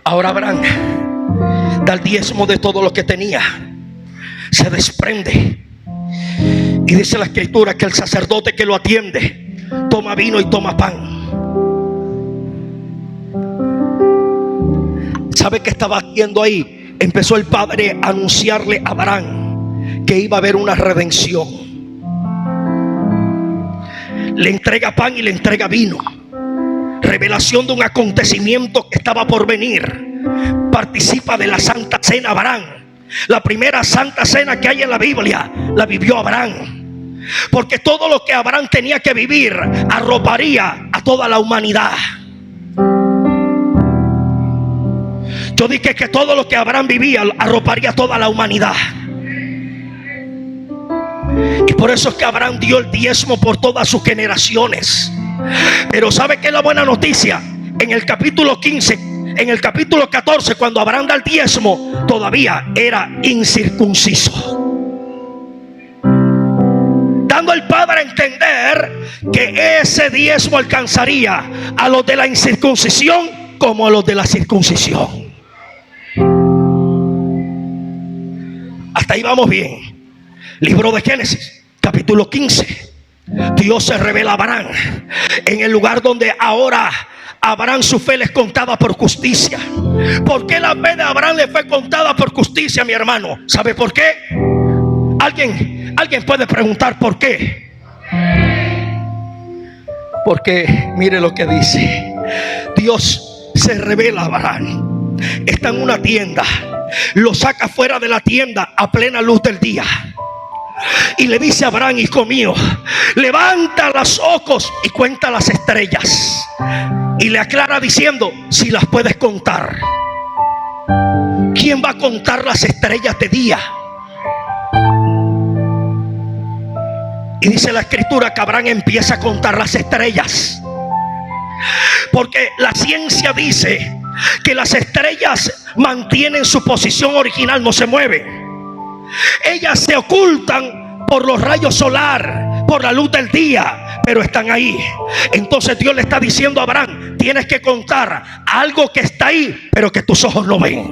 Ahora Abraham da el diezmo de todo lo que tenía. Se desprende. Y dice la escritura que el sacerdote que lo atiende toma vino y toma pan. ¿Sabe qué estaba haciendo ahí? Empezó el padre a anunciarle a Abraham que iba a haber una redención. Le entrega pan y le entrega vino. Revelación de un acontecimiento que estaba por venir. Participa de la Santa Cena Abraham. La primera Santa Cena que hay en la Biblia la vivió Abraham. Porque todo lo que Abraham tenía que vivir arroparía a toda la humanidad. Yo dije que todo lo que Abraham vivía arroparía a toda la humanidad. Y por eso es que Abraham dio el diezmo por todas sus generaciones. Pero ¿sabe qué es la buena noticia? En el capítulo 15, en el capítulo 14, cuando Abraham da el diezmo, todavía era incircunciso, dando el padre a entender que ese diezmo alcanzaría a los de la incircuncisión como a los de la circuncisión. Hasta ahí vamos bien. Libro de Génesis, capítulo 15. Dios se revela a Abraham en el lugar donde ahora Abraham su fe le es contada por justicia. ¿Por qué la fe de Abraham le fue contada por justicia, mi hermano? ¿Sabe por qué? ¿Alguien puede preguntar por qué? Porque mire lo que dice. Dios se revela a Abraham. Está en una tienda. Lo saca fuera de la tienda a plena luz del día. Y le dice a Abraham, hijo mío, levanta los ojos y cuenta las estrellas. Y le aclara diciendo, si las puedes contar. ¿Quién va a contar las estrellas de día? Y dice la escritura que Abraham empieza a contar las estrellas, porque la ciencia dice que las estrellas mantienen su posición original, no se mueven. Ellas se ocultan por los rayos solar, por la luz del día, pero están ahí. Entonces Dios le está diciendo a Abraham: tienes que contar algo que está ahí, pero que tus ojos no ven.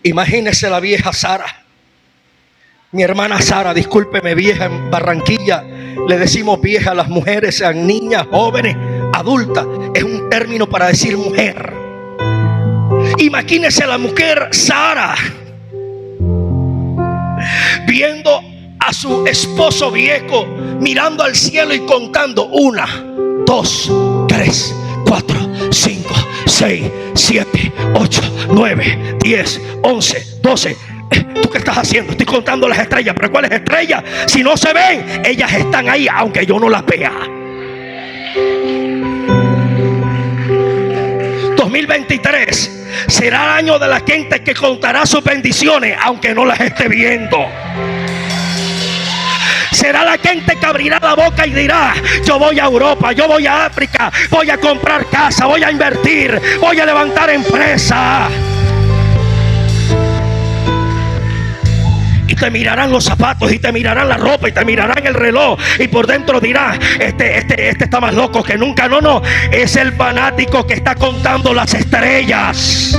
Imagínese la vieja Sara, mi hermana Sara, discúlpeme, vieja. En Barranquilla le decimos vieja a las mujeres, sean niñas, jóvenes, adultas. Es un término para decir mujer. Imagínese la mujer Sara viendo a su esposo viejo, mirando al cielo y contando: 1, 2, 3, 4, 5, 6, 7, 8, 9, 10, 11, 12. ¿Tú qué estás haciendo? Estoy contando las estrellas. ¿Pero cuáles estrellas? Si no se ven, ellas están ahí, aunque yo no las vea. 2023 será el año de la gente que contará sus bendiciones, aunque no las esté viendo. Será la gente que abrirá la boca y dirá: yo voy a Europa, yo voy a África, voy a comprar casa, voy a invertir, voy a levantar empresa. Y te mirarán los zapatos, y te mirarán la ropa, y te mirarán el reloj, y por dentro dirá: este está más loco que nunca. No, es el fanático que está contando las estrellas.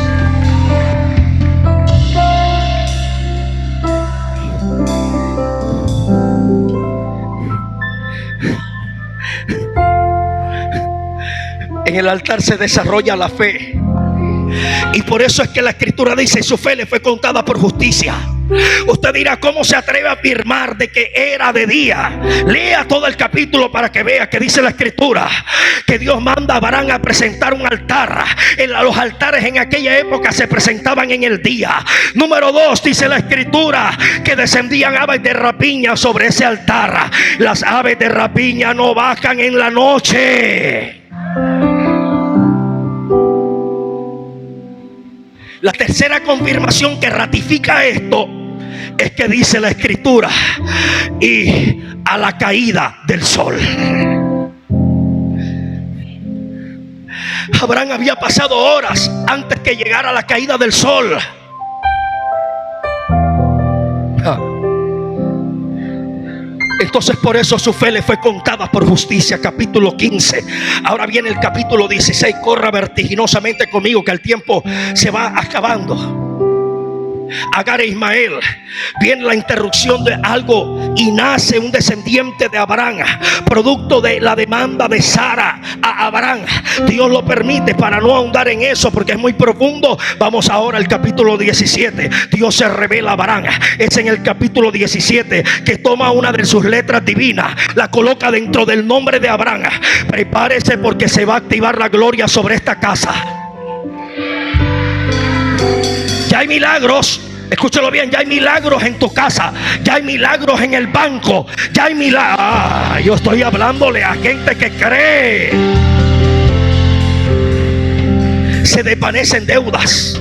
En el altar se desarrolla la fe, y por eso es que la escritura dice: su fe le fue contada por justicia. Usted dirá: ¿cómo se atreve a afirmar de que era de día? Lea todo el capítulo para que vea que dice la escritura que Dios manda a Abraham a presentar un altar. Los altares en aquella época se presentaban en el día. Número 2, dice la escritura que descendían aves de rapiña sobre ese altar. Las aves de rapiña no bajan en la noche. La tercera confirmación que ratifica esto es que dice la escritura: y a la caída del sol. Abraham había pasado horas antes que llegara la caída del sol. Entonces por eso su fe le fue contada por justicia. Capítulo 15. Ahora viene el capítulo 16. Corra vertiginosamente conmigo que el tiempo se va acabando. Agar e Ismael. Viene la interrupción de algo y nace un descendiente de Abraham, producto de la demanda de Sara a Abraham. Dios lo permite para no ahondar en eso porque es muy profundo. Vamos ahora al capítulo 17. Dios se revela a Abraham. Es en el capítulo 17 que toma una de sus letras divinas, la coloca dentro del nombre de Abraham. Prepárese porque se va a activar la gloria sobre esta casa. Ya hay milagros. Escúchalo bien, ya hay milagros en tu casa, ya hay milagros en el banco, ya hay milagros. Yo estoy hablándole a gente que cree. Se desvanecen deudas.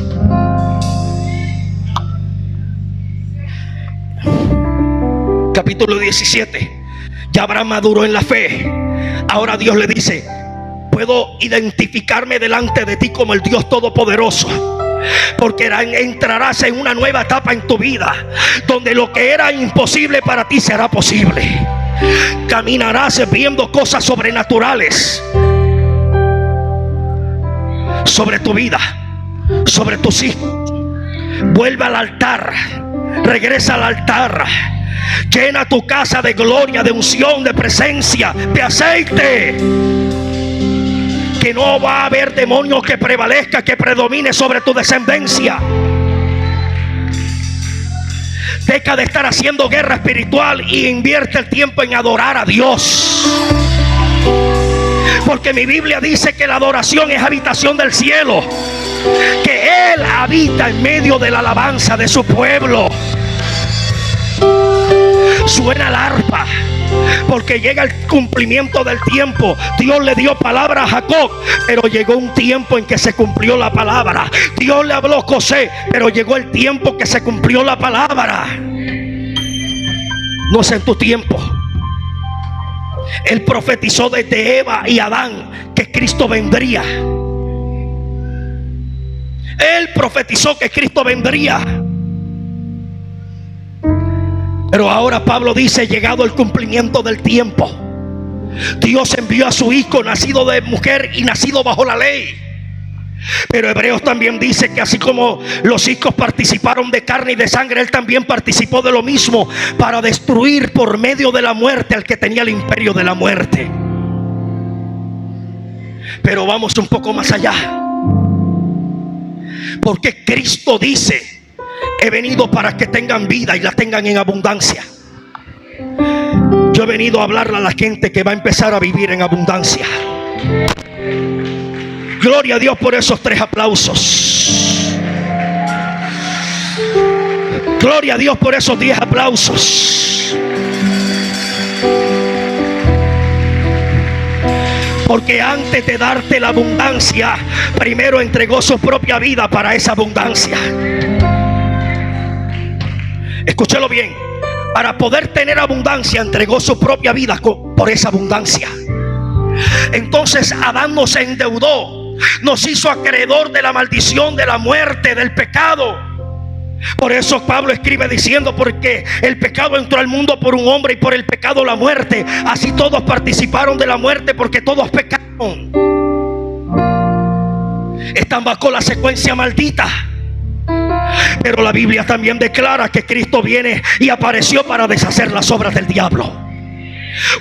Capítulo 17. Ya Abraham maduró en la fe. Ahora Dios le dice: puedo identificarme delante de ti como el Dios Todopoderoso, porque entrarás en una nueva etapa en tu vida donde lo que era imposible para ti será posible. Caminarás viendo cosas sobrenaturales sobre tu vida, sobre tus hijos. Vuelve al altar, regresa al altar, llena tu casa de gloria, de unción, de presencia, de aceite. Que no va a haber demonio que prevalezca, que predomine sobre tu descendencia. Deja de estar haciendo guerra espiritual y invierte el tiempo en adorar a Dios. Porque mi Biblia dice que la adoración es habitación del cielo, que Él habita en medio de la alabanza de su pueblo. Suena el arpa, porque llega el cumplimiento del tiempo. Dios le dio palabra a Jacob, pero llegó un tiempo en que se cumplió la palabra. Dios le habló a José, pero llegó el tiempo que se cumplió la palabra. No es en tu tiempo. Él profetizó desde Eva y Adán que Cristo vendría. Él profetizó que Cristo vendría. Pero ahora Pablo dice: llegado el cumplimiento del tiempo, Dios envió a su hijo, nacido de mujer y nacido bajo la ley. Pero Hebreos también dice que así como los hijos participaron de carne y de sangre, Él también participó de lo mismo, para destruir por medio de la muerte al que tenía el imperio de la muerte. Pero vamos un poco más allá, porque Cristo dice: he venido para que tengan vida y la tengan en abundancia. Yo he venido a hablarle a la gente que va a empezar a vivir en abundancia. Gloria a Dios por esos 3 aplausos. Gloria a Dios por esos 10 aplausos. Porque antes de darte la abundancia, primero entregó su propia vida para esa abundancia. Escúchelo bien. Para poder tener abundancia, entregó su propia vida por esa abundancia. Entonces Adán nos endeudó, nos hizo acreedor de la maldición, de la muerte, del pecado. Por eso Pablo escribe diciendo: porque el pecado entró al mundo por un hombre y por el pecado la muerte. Así todos participaron de la muerte, porque todos pecaron. Están bajo la secuencia maldita. Pero la Biblia también declara que Cristo viene y apareció para deshacer las obras del diablo.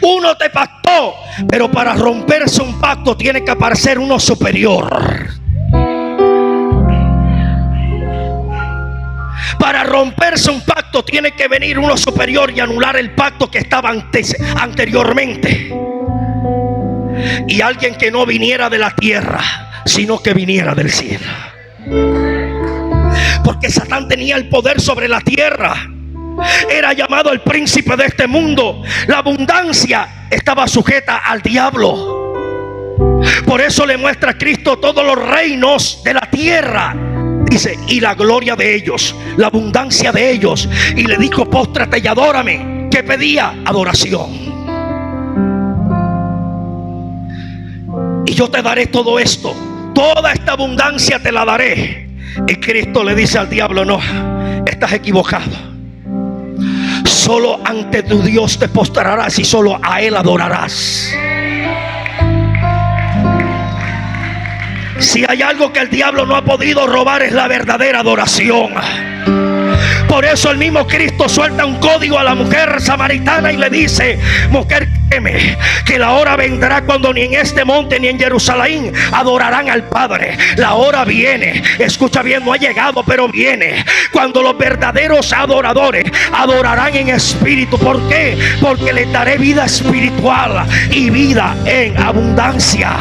Uno te pactó, pero para romperse un pacto tiene que aparecer uno superior. Para romperse un pacto tiene que venir uno superior y anular el pacto que estaba anteriormente. Y alguien que no viniera de la tierra, sino que viniera del cielo. Porque Satán tenía el poder sobre la tierra. Era llamado el príncipe de este mundo. La abundancia estaba sujeta al diablo. Por eso le muestra a Cristo todos los reinos de la tierra. Dice: y la gloria de ellos, la abundancia de ellos. Y le dijo: póstrate y adórame. ¿Qué pedía? Adoración. Y yo te daré todo esto. Toda esta abundancia te la daré. Y Cristo le dice al diablo: no, estás equivocado. Solo ante tu Dios te postrarás y solo a Él adorarás. Si hay algo que el diablo no ha podido robar, es la verdadera adoración. Por eso el mismo Cristo suelta un código a la mujer samaritana y le dice: mujer, créeme que la hora vendrá cuando ni en este monte ni en Jerusalén adorarán al Padre. La hora viene, escucha bien, no ha llegado, pero viene, cuando los verdaderos adoradores adorarán en espíritu. ¿Por qué? Porque les daré vida espiritual y vida en abundancia.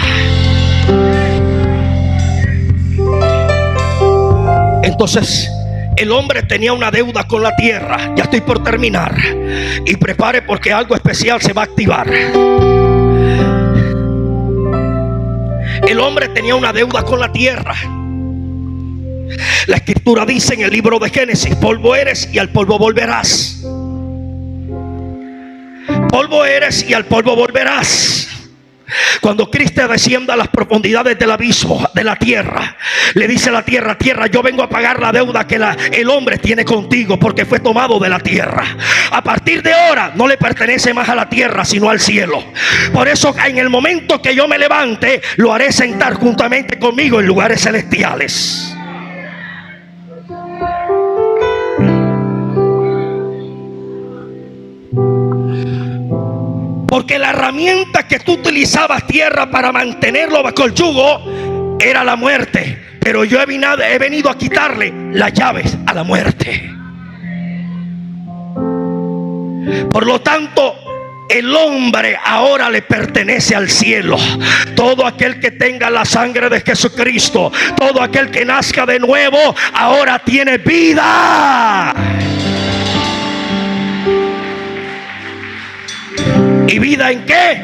Entonces el hombre tenía una deuda con la tierra. Ya estoy por terminar. Y prepare, porque algo especial se va a activar. El hombre tenía una deuda con la tierra. La escritura dice en el libro de Génesis: polvo eres y al polvo volverás. Polvo eres y al polvo volverás. Cuando Cristo descienda a las profundidades del abismo, de la tierra, le dice a la tierra: tierra, yo vengo a pagar la deuda que el hombre tiene contigo, porque fue tomado de la tierra. A partir de ahora no le pertenece más a la tierra, sino al cielo. Por eso en el momento que yo me levante, lo haré sentar juntamente conmigo en lugares celestiales. Porque la herramienta que tú utilizabas, tierra, para mantenerlo bajo el yugo, era la muerte. Pero yo he venido a quitarle las llaves a la muerte. Por lo tanto, el hombre ahora le pertenece al cielo. Todo aquel que tenga la sangre de Jesucristo, todo aquel que nazca de nuevo, ahora tiene vida. ¿Y vida en qué?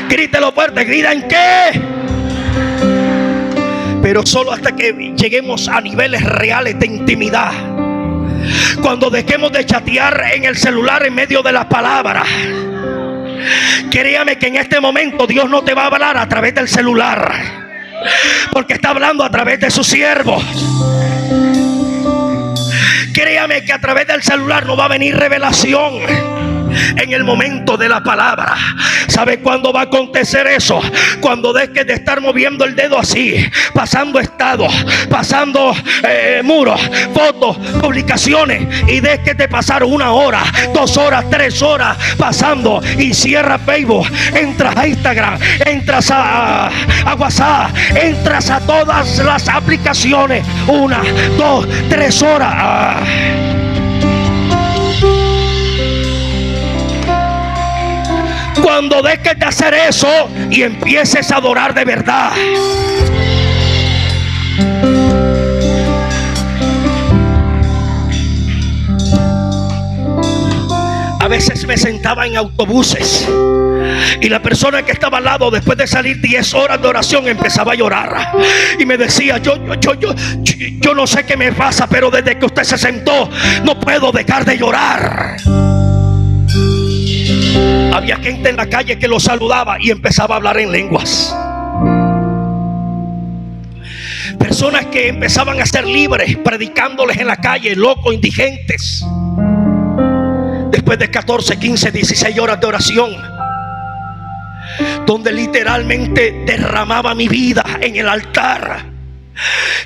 Grítelo fuerte, ¿vida en qué? Pero solo hasta que lleguemos a niveles reales de intimidad. Cuando dejemos de chatear en el celular en medio de las palabras, créame que en este momento Dios no te va a hablar a través del celular, porque está hablando a través de sus siervos. Créame que a través del celular no va a venir revelación en el momento de la palabra. ¿Sabe cuándo va a acontecer eso? Cuando dejes de estar moviendo el dedo así, pasando estados, pasando muros, fotos, publicaciones, y dejes de pasar 1 hora, 2 horas, 3 horas pasando, y cierra Facebook, entras a Instagram, entras a WhatsApp, entras a todas las aplicaciones, 1, 2, 3 horas. Cuando dejes de hacer eso y empieces a adorar de verdad, a veces me sentaba en autobuses y la persona que estaba al lado, después de salir 10 horas de oración, empezaba a llorar y me decía: yo no sé qué me pasa, pero desde que usted se sentó no puedo dejar de llorar. Había gente en la calle que lo saludaba y empezaba a hablar en lenguas. Personas que empezaban a ser libres, predicándoles en la calle, locos, indigentes. Después de 14, 15, 16 horas de oración, donde literalmente derramaba mi vida en el altar,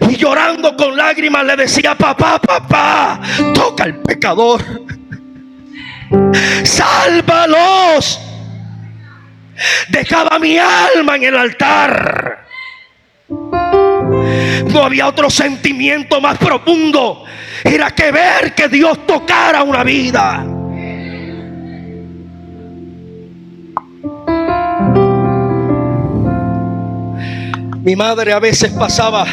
y llorando con lágrimas le decía: papá, papá, toca al pecador, sálvalos. Dejaba mi alma en el altar. No había otro sentimiento más profundo, era que ver que Dios tocara una vida. Mi madre a veces pasaba,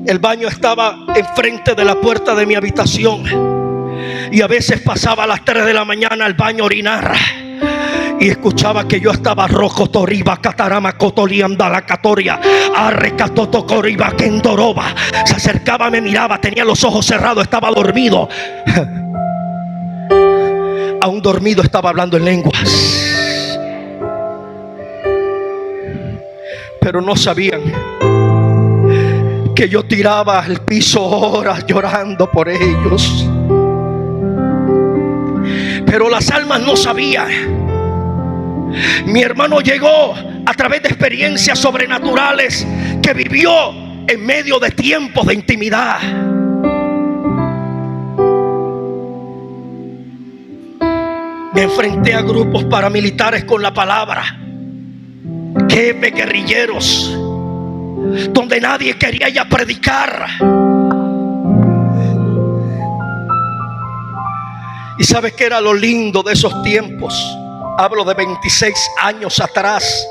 el baño estaba enfrente de la puerta de mi habitación, y a veces pasaba a las 3 de la mañana al baño a orinar, y escuchaba que yo estaba rojo toriba catarama cotolianda la catoria arrecatoto coriba kendoroba. Se acercaba, me miraba, tenía los ojos cerrados, estaba dormido. Aún dormido estaba hablando en lenguas. Pero no sabían que yo tiraba al piso horas llorando por ellos. Pero las almas no sabían. Mi hermano llegó a través de experiencias sobrenaturales que vivió en medio de tiempos de intimidad. Me enfrenté a grupos paramilitares con la palabra, jefes guerrilleros, donde nadie quería ya predicar. ¿Y sabes qué era lo lindo de esos tiempos? Hablo de 26 años atrás.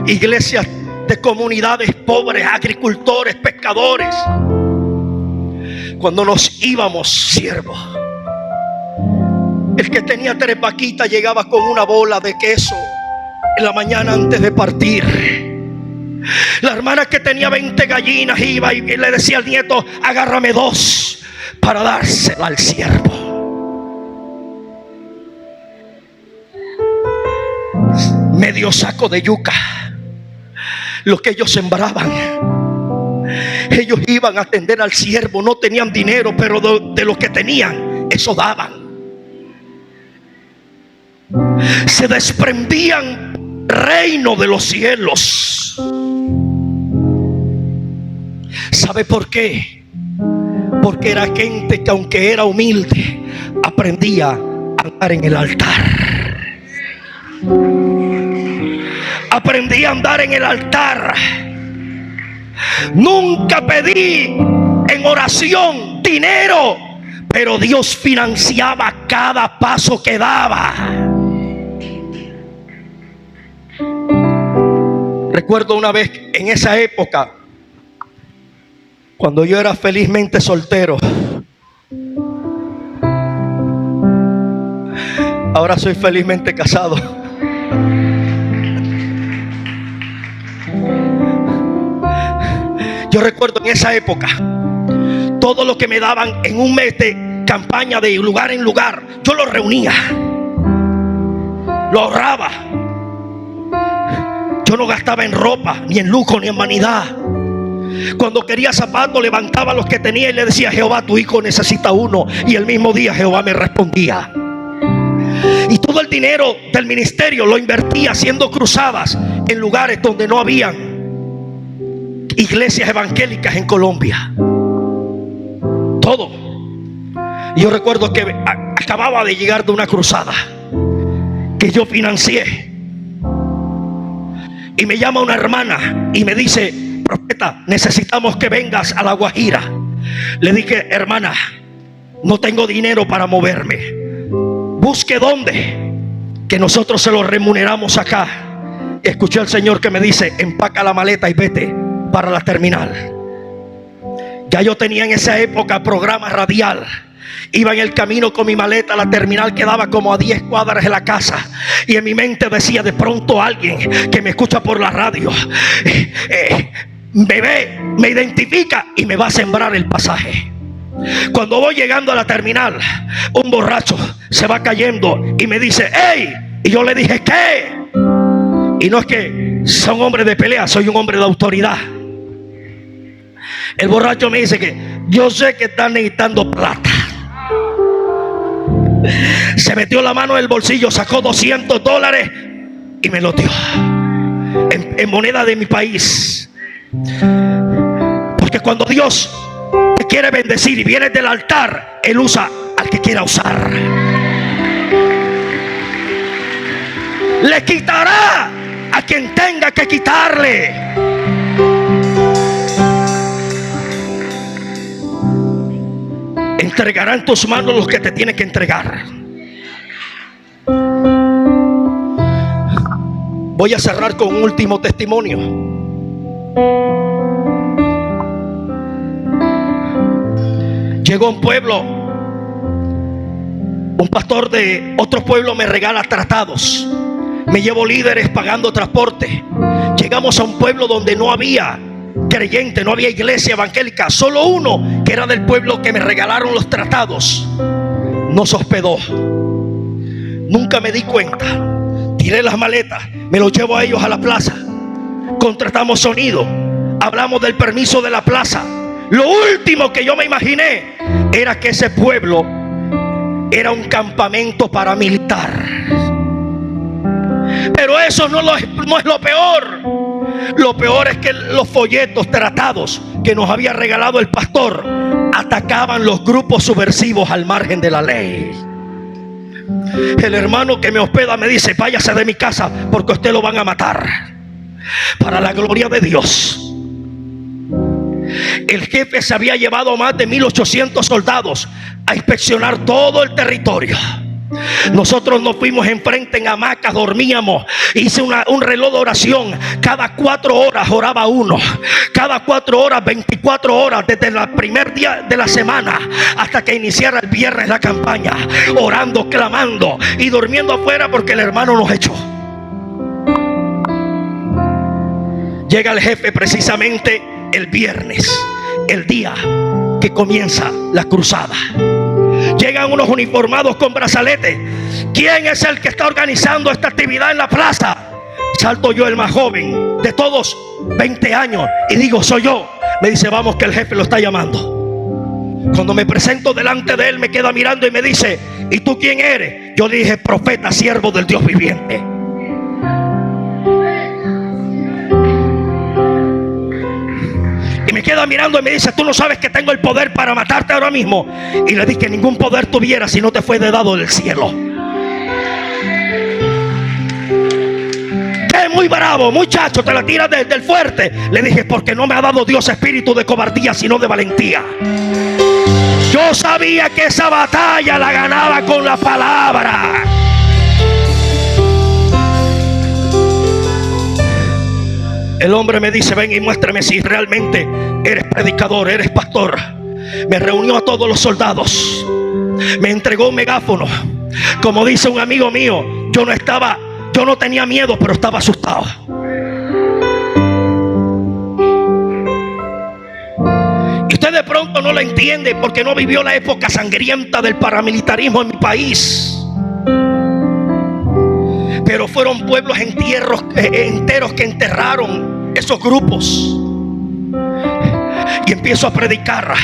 Iglesias de comunidades pobres, agricultores, pescadores. Cuando nos íbamos, siervos, el que tenía 3 vaquitas llegaba con una bola de queso en la mañana antes de partir. La hermana que tenía 20 gallinas iba y le decía al nieto: agárrame 2 para dársela al siervo. Medio saco de yuca, lo que ellos sembraban. Ellos iban a atender al siervo, no tenían dinero, pero de lo que tenían, eso daban. Se desprendían reino de los cielos. ¿Sabe por qué? Porque era gente que, aunque era humilde, aprendía a andar en el altar. Aprendí a andar en el altar. Nunca pedí en oración dinero, pero Dios financiaba cada paso que daba. Recuerdo una vez en esa época, cuando yo era felizmente soltero, Ahora soy felizmente casado. Yo recuerdo en esa época, todo lo que me daban en un mes de campaña de lugar en lugar, yo lo reunía, lo ahorraba. Yo no gastaba en ropa, ni en lujo, ni en vanidad. Cuando quería zapatos, levantaba los que tenía y le decía: Jehová, tu hijo necesita uno. Y el mismo día Jehová me respondía. Y todo el dinero del ministerio lo invertía haciendo cruzadas en lugares donde no habían iglesias evangélicas en Colombia. Todo. Y yo recuerdo que acababa de llegar de una cruzada que yo financié. Y me llama una hermana y me dice: profeta, necesitamos que vengas a La Guajira. Le dije: hermana, no tengo dinero para moverme. Busque dónde, que nosotros se lo remuneramos acá. Y escuché al Señor que me dice: empaca la maleta y vete para la terminal. Ya yo tenía en esa época programa radial. Iba en el camino con mi maleta. La terminal quedaba como a 10 cuadras de la casa. Y en mi mente decía: de pronto alguien que me escucha por la radio me ve, me identifica y me va a sembrar el pasaje. Cuando voy llegando a la terminal, un borracho se va cayendo y me dice: ¡hey! Y yo le dije: ¿qué? Y no es que sea un hombre de pelea, soy un hombre de autoridad. El borracho me dice que yo sé que están necesitando plata. Se metió la mano en el bolsillo, sacó $200 y me lo dio en moneda de mi país. Porque cuando Dios te quiere bendecir y vienes del altar, Él usa al que quiera usar. Le quitará a quien tenga que quitarle. Entregará en tus manos los que te tienen que entregar. Voy a cerrar con un último testimonio. Llego a un pueblo, un pastor de otro pueblo me regala tratados. Me llevo líderes pagando transporte. Llegamos a un pueblo donde no había creyente, no había iglesia evangélica, solo uno que era del pueblo que me regalaron los tratados nos hospedó. Nunca me di cuenta. Tiré las maletas, me los llevo a ellos a la plaza. Contratamos sonido, hablamos del permiso de la plaza. Lo último que yo me imaginé era que ese pueblo era un campamento paramilitar. Pero eso no es lo peor. Lo peor es que los folletos, tratados que nos había regalado el pastor atacaban los grupos subversivos al margen de la ley. El hermano que me hospeda me dice: váyase de mi casa porque a usted lo van a matar. Para la gloria de Dios, el jefe se había llevado más de 1800 soldados a inspeccionar todo el territorio. Nosotros nos fuimos enfrente en hamacas, dormíamos. Hice un reloj de oración. Cada 4 horas oraba uno. Cada 4 horas, 24 horas, desde el primer día de la semana hasta que iniciara el viernes la campaña. Orando, clamando y durmiendo afuera porque el hermano nos echó. Llega el jefe precisamente el viernes, el día que comienza la cruzada. Llegan unos uniformados con brazaletes. ¿Quién es el que está organizando esta actividad en la plaza? Salto yo, el más joven de todos, 20 años, y digo: soy yo. Me dice: vamos, que el jefe lo está llamando. Cuando me presento delante de él, me queda mirando y me dice: ¿y tú quién eres? Yo le dije: profeta, siervo del Dios viviente. Y me queda mirando y me dice: tú no sabes que tengo el poder para matarte ahora mismo. Y le dije: que ningún poder tuviera si no te fue dado del cielo. Que muy bravo, muchacho, te la tiras desde el fuerte. Le dije: porque no me ha dado Dios espíritu de cobardía, sino de valentía. Yo sabía que esa batalla la ganaba con la palabra. El hombre me dice: ven y muéstrame si realmente eres predicador, eres pastor. Me reunió a todos los soldados, me entregó un megáfono Como dice un amigo mío, yo no tenía miedo, pero estaba asustado. Y usted de pronto no lo entiende porque no vivió la época sangrienta del paramilitarismo en mi país. Pero fueron pueblos enteros que enterraron esos grupos. Y empiezo a predicar.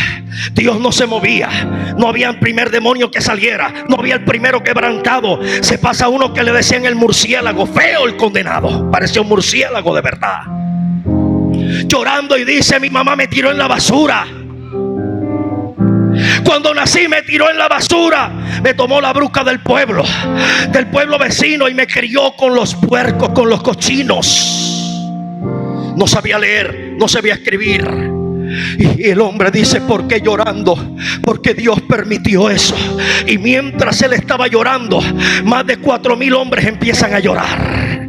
Dios no se movía. No había el primer demonio que saliera. No había el primero quebrantado. Se pasa uno que le decían el murciélago. Feo el condenado. Parecía un murciélago de verdad. Llorando y dice: mi mamá me tiró en la basura. Cuando nací me tiró en la basura. Me tomó la bruja del pueblo vecino, y me crió con los puercos, con los cochinos. No sabía leer, no sabía escribir. Y el hombre dice: ¿por qué llorando? Porque Dios permitió eso. Y mientras él estaba llorando, más de 4,000 hombres empiezan a llorar.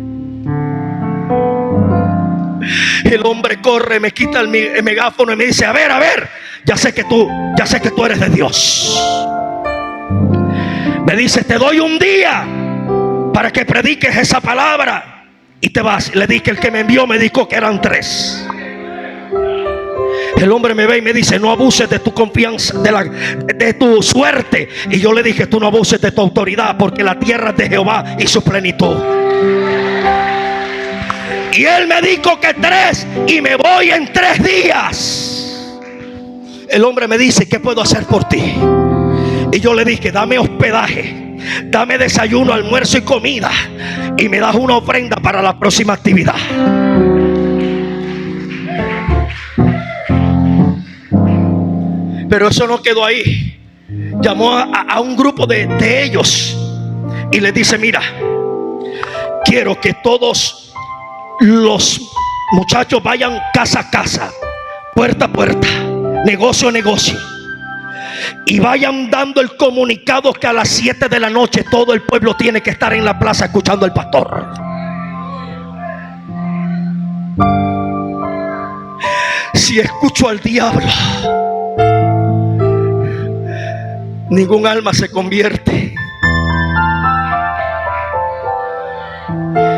El hombre corre, me quita el megáfono y me dice: a ver, ya sé que tú eres de Dios. Me dice: te doy un día para que prediques esa palabra y te vas. Le dije: el que me envió me dijo que eran 3. El hombre me ve y me dice: no abuses de tu confianza, de tu suerte. Y yo le dije: tú no abuses de tu autoridad, porque la tierra es de Jehová y su plenitud. Y él me dijo que 3, y me voy en 3 días. El hombre me dice: ¿qué puedo hacer por ti? Y yo le dije: dame hospedaje, dame desayuno, almuerzo y comida, y me das una ofrenda para la próxima actividad. Pero eso no quedó ahí. Llamó a un grupo de ellos y les dice: mira, quiero que todos los muchachos vayan casa a casa, puerta a puerta, negocio a negocio, y vayan dando el comunicado que a las 7 de la noche todo el pueblo tiene que estar en la plaza escuchando al pastor. Si escucho al diablo, ningún alma se convierte.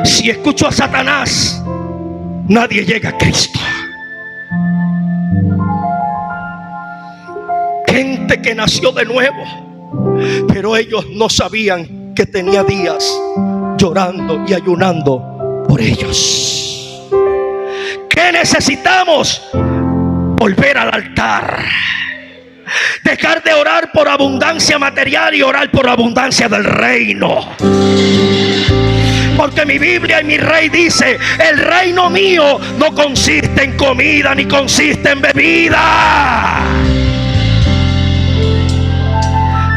Si escucho a Satanás, nadie llega a Cristo. Gente que nació de nuevo, pero ellos no sabían que tenía días llorando y ayunando por ellos. ¿Qué necesitamos? Volver al altar. Dejar de orar por abundancia material y orar por abundancia del reino. Porque mi Biblia y mi rey dice: el reino mío no consiste en comida ni consiste en bebida.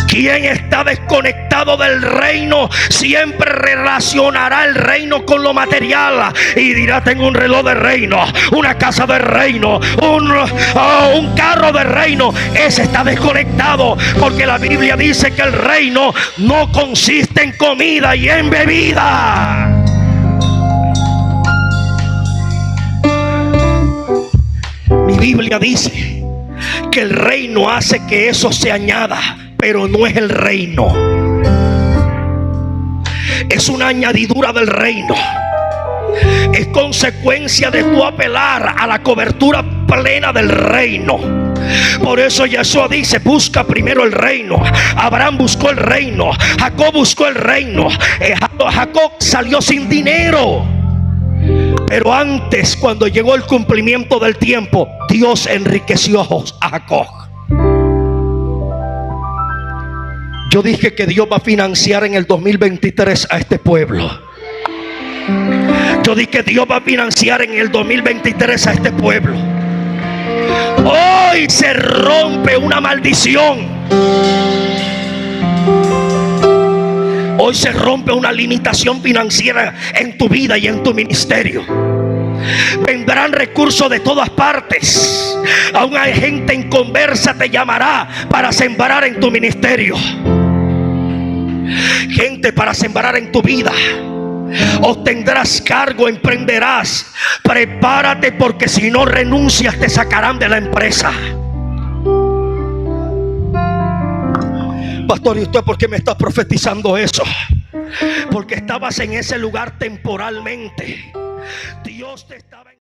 Quien está desconectado del reino siempre relacionará el reino con lo material y dirá: tengo un reloj de reino, una casa de reino, un carro de reino. Ese está desconectado, porque la Biblia dice que el reino no consiste en comida y en bebida. Mi Biblia dice que el reino hace que eso se añada, pero no es el reino. Es una añadidura del reino. Es consecuencia de tu apelar a la cobertura plena del reino. Por eso Yeshua dice: busca primero el reino. Abraham buscó el reino, Jacob buscó el reino. Jacob salió sin dinero, pero antes, cuando llegó el cumplimiento del tiempo, Dios enriqueció a Jacob. Yo dije que Dios va a financiar en el 2023 a este pueblo. Yo dije que Dios va a financiar en el 2023 a este pueblo. Hoy se rompe una maldición. Hoy se rompe una limitación financiera en tu vida y en tu ministerio. Vendrán recursos de todas partes. Aún hay gente inconversa te llamará para sembrar en tu ministerio. Gente para sembrar en tu vida. Obtendrás cargo, emprenderás. Prepárate, porque si no renuncias te sacarán de la empresa. Pastor, ¿y usted por qué me está profetizando eso? Porque estabas en ese lugar temporalmente. Dios te estaba